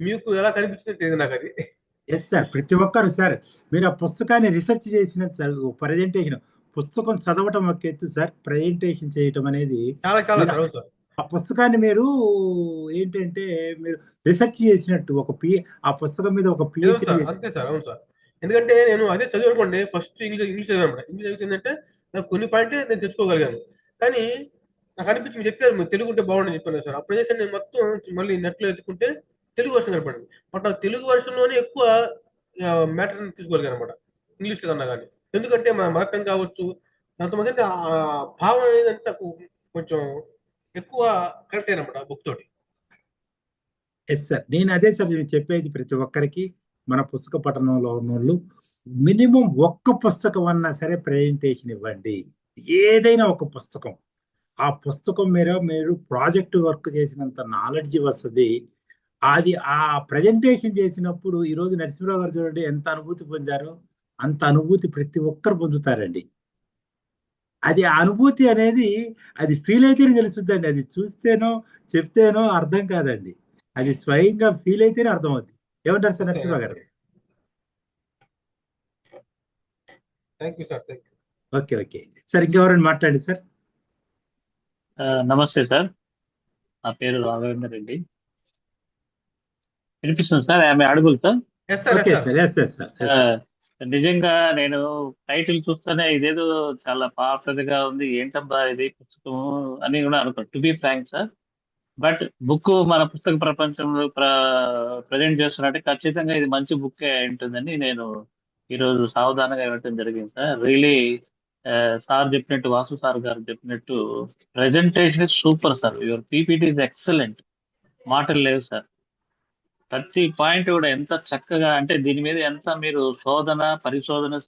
మీకు ఎలా కనిపించిందో తెలియదు నాకు అది. ఎస్ సార్, ప్రతి ఒక్కరు సార్ మీరు ఆ పుస్తకాన్ని రీసెర్చ్ చేసినట్టు సార్. ప్రెజెంటేషన్ పుస్తకం చదవటం ఒక ఎత్తు సార్, ప్రెజెంటేషన్ చేయటం అనేది చాలా చాలా సార్. ఆ పుస్తకాన్ని మీరు ఏంటంటే మీరు రీసెర్చ్ చేసినట్టు ఆ పుస్తకం మీద ఒక పిహెచ్డి. అంతే సార్, అవును సార్. ఎందుకంటే నేను అదే చదివి అనుకోండి, ఫస్ట్ ఇంగ్లీష్ చదివాను. ఇంగ్లీష్ చదివిందంటే నాకు కొన్ని పాయింట్లు నేను తెచ్చుకోగలిగాను. కానీ నాకు అనిపించి మీరు చెప్పారు మీరు తెలుగు ఉంటే బాగుండని చెప్పాను సార్. అప్పుడు చేసి నేను మొత్తం మళ్ళీ నెట్లో ఎత్తుకుంటే తెలుగు వర్షన్ కనపడింది. బట్ నాకు తెలుగు వర్షన్లోనే ఎక్కువ మ్యాటర్ తీసుకోగలిగాను అనమాట, ఇంగ్లీష్లో కన్నా. కానీ ఎందుకంటే మన మతం కావచ్చు, దాంతో మంది భావన ఏదంటే నాకు కొంచెం ఎక్కువ కరెక్ట్ అయినమాట ఆ బుక్ తోటి. ఎస్ సార్, నేను అదే సార్ నేను చెప్పేది ప్రతి ఒక్కరికి. మన పుస్తక పఠనంలో ఉన్నోళ్ళు మినిమం ఒక్క పుస్తకం అన్నా సరే ప్రెజెంటేషన్ ఇవ్వండి. ఏదైనా ఒక పుస్తకం, ఆ పుస్తకం మీరు ప్రాజెక్ట్ వర్క్ చేసినంత నాలెడ్జ్ వస్తుంది. అది ఆ ప్రజెంటేషన్ చేసినప్పుడు ఈరోజు నరసింహరావు గారు చూడండి ఎంత అనుభూతి పొందారో, అంత అనుభూతి ప్రతి ఒక్కరు పొందుతారండి. అది అనుభూతి అనేది అది ఫీల్ అయితేనే తెలుస్తుందండి. అది చూస్తేనో చెప్తేనో అర్థం కాదండి. అది స్వయంగా ఫీల్ అయితేనే అర్థం అవుతుంది. ఏమంటారు సార్ నరసింహరావు గారు? Thank you sir. Okay sir, ఇంకెవరైనా మాట్లాడండి సార్. నమస్తే సార్, నా పేరు రాఘవేంద్ర రెడ్డి. వినిపిస్తుంది సార్? ఆమె అడుగులు సార్. నిజంగా నేను టైటిల్ చూస్తేనే ఇదేదో చాలా పాతదిగా ఉంది, ఏంటబ్బా ఇది పుస్తకం అని కూడా అనుకో. To be frank sir, but book మన పుస్తక ప్రపంచంలో ప్రజెంట్ చేస్తున్నట్టే ఖచ్చితంగా ఇది మంచి బుక్ ఉంటుందని నేను ఈరోజు సావధానంగా ఇవ్వటం జరిగింది సార్. రియలీ సార్ చెప్పినట్టు, వాసు సార్ గారు చెప్పినట్టు, presentation is super sir. Your PPT is excellent. మాటలు లేవు సార్. ప్రతి పాయింట్ కూడా ఎంత చక్కగా, అంటే దీని మీద ఎంత మీరు పరిశోధన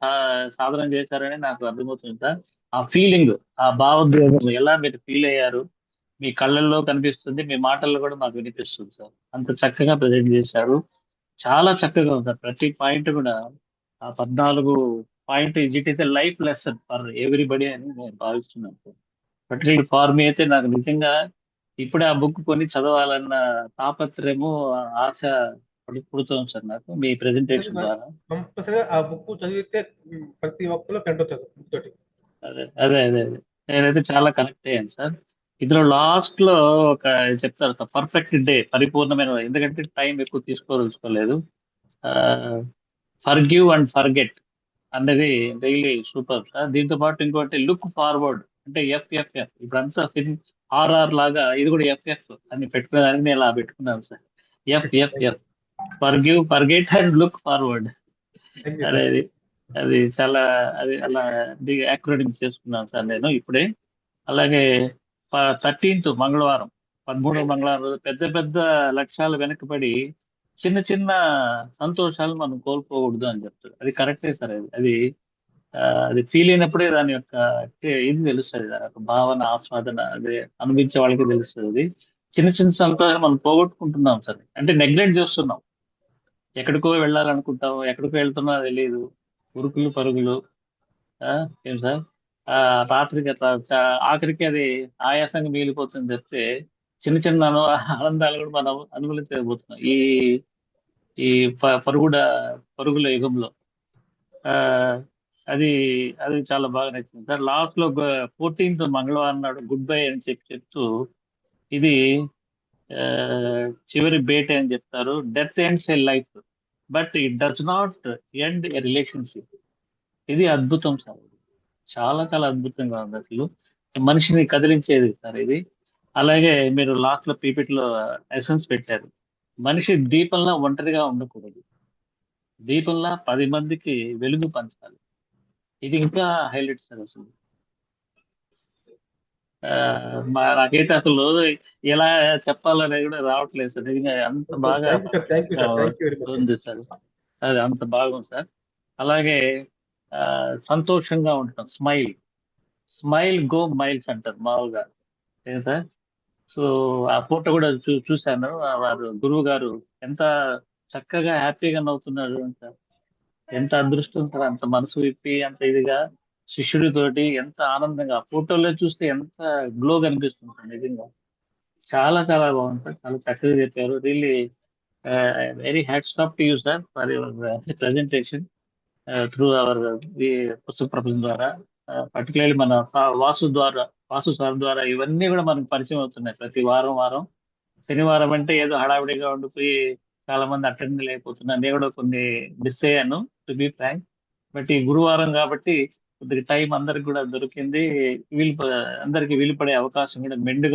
సాధన చేశారని నాకు అర్థమవుతుంది సార్. ఆ ఫీలింగ్, ఆ భావోద్వేగం ఎలా మీరు ఫీల్ అయ్యారు మీ కళ్ళల్లో కనిపిస్తుంది, మీ మాటల్లో కూడా మాకు వినిపిస్తుంది సార్. అంత చక్కగా ప్రజెంట్ చేశారు. చాలా చక్కగా ఉంది సార్. ప్రతి పాయింట్ కూడా ఆ 14 point it is a life lesson for everybody అని నేను భావిస్తున్నాను సార్. పర్టికులర్ ఫార్ మీ అయితే నాకు నిజంగా ఇప్పుడే ఆ బుక్ కొని చదవాలన్న తాపత్రయము, ఆశ పుడుతుంది సార్ నాకు మీ ప్రెజెంటేషన్ ద్వారా. కంపల్సరీగా ఆ బుక్ చదివితే ప్రతి ఒక్కరు కంటి అవుతారు సార్ బుక్ తోటి. అదే అదే అదే అదే నేనైతే చాలా కనెక్ట్ అయ్యాను సార్. ఇందులో లాస్ట్ లో ఒక చెప్తారు సార్, పర్ఫెక్ట్ డే, పరిపూర్ణమైన, ఎందుకంటే టైం ఎక్కువ తీసుకోదలుచుకోలేదు. ఫర్గివ్ అండ్ ఫర్గెట్ అన్నది డైలీ సూపర్ సార్. దీంతో పాటు ఇంకోటి లుక్ ఫార్వర్డ్, అంటే ఎఫ్ఎఫ్ఎఫ్. ఇప్పుడంతా ఆర్ఆర్ లాగా ఇది కూడా ఎఫ్ఎఫ్ అని పెట్టుకోవడానికి నేను ఇలా పెట్టుకున్నాను sir. FFF, forgive, forget and look forward thank you sir. అనేది. అది చాలా, అది అలా యాక్రోనిమ్స్ చేసుకున్నాను సార్ నేను ఇప్పుడే. అలాగే 13th మంగళవారం, 13వ మంగళవారం రోజు పెద్ద పెద్ద లక్ష్యాలు వెనకబడి చిన్న చిన్న సంతోషాలు మనం కోల్పోకూడదు అని చెప్తారు. అది కరెక్టే సార్. అది అది ఫీల్ అయినప్పుడే దాని యొక్క ఇది తెలుస్తుంది, దాని యొక్క భావన, ఆస్వాదన అది అనుభవించే వాళ్ళకి తెలుస్తుంది. అది చిన్న చిన్న సంతోషాలు మనం పోగొట్టుకుంటున్నాం సార్. అంటే నెగ్లెక్ట్ చేస్తున్నాం. ఎక్కడికో వెళ్ళాలనుకుంటాం, ఎక్కడికో వెళ్తున్నా తెలియదు, ఉరుకులు పరుగులు. ఆ, ఏం సార్, ఆ రాత్రికి ఆఖరికి అది ఆయాసంగా మిగిలిపోతుంది చెప్తే చిన్న చిన్న ఆనందాలు కూడా మనం అనుభవించకపోతున్నాం ఈ ఈ పరుగుల యుగంలో. ఆ అది అది చాలా బాగా నచ్చింది సార్. లాస్ట్ లో 14th మంగళవారం నాడు గుడ్ బై అని చెప్తూ ఇది ఆ, చివరి బేట అని చెప్తారు. Death ends A life but it does not end A relationship. ఇది అద్భుతం సార్. చాలా చాలా అద్భుతంగా ఉంది అసలు. మనిషిని కదిలించేది సార్ ఇది. అలాగే మీరు లాస్ట్ లో పీపీటీలో ఎసెన్స్ పెట్టారు, మనిషి దీపంలా ఒంటరిగా ఉండకూడదు, దీపంలా 10 మందికి వెలుగు పంచాలి. ఇది ఇంకా హైలైట్ సార్ అసలు. నాకైతే అసలు ఎలా చెప్పాలనేది కూడా రావట్లేదు సార్. నిజంగా అంత బాగా thank you sir. Thank you sir. Thank you very much. ఉంది సార్. అది అంత బాగుంది సార్. అలాగే సంతోషంగా ఉంటాం, స్మైల్ గో మైల్స్ అంటారు మామూలుగా, ఏం సార్. సో ఆ ఫోటో కూడా చూశాను. వారు గురువు గారు ఎంత చక్కగా హ్యాపీగా నవ్వుతున్నారు సార్. ఎంత అదృష్టం, అంత మనసు విప్పి అంత ఇదిగా శిష్యుడితోటి ఎంత ఆనందంగా ఆ ఫోటోలో చూస్తే ఎంత గ్లో కనిపిస్తుంది నిజంగా. చాలా చాలా బాగుంది సార్. చాలా చక్కగా చెప్పారు. Really very hats off to you sir for your presentation through our పుస్తక ప్రపంచం ద్వారా. పర్టికులర్లీ మన వాసు సార్ ద్వారా ఇవన్నీ కూడా మనకు పరిచయం అవుతున్నాయి ప్రతి వారం వారం. శనివారం అంటే ఏదో హడావిడిగా ఉండిపోయి చాలా మంది అటెండ్ లేకపోతున్నారు. నేను కూడా కొన్ని మిస్ అయ్యాను, టు బి ఫ్రాంక్. బట్ ఈ గురువారం కాబట్టి కొద్దిగా టైం అందరికి కూడా దొరికింది. అందరికి వీలు పడే అవకాశం కూడా మెండుగా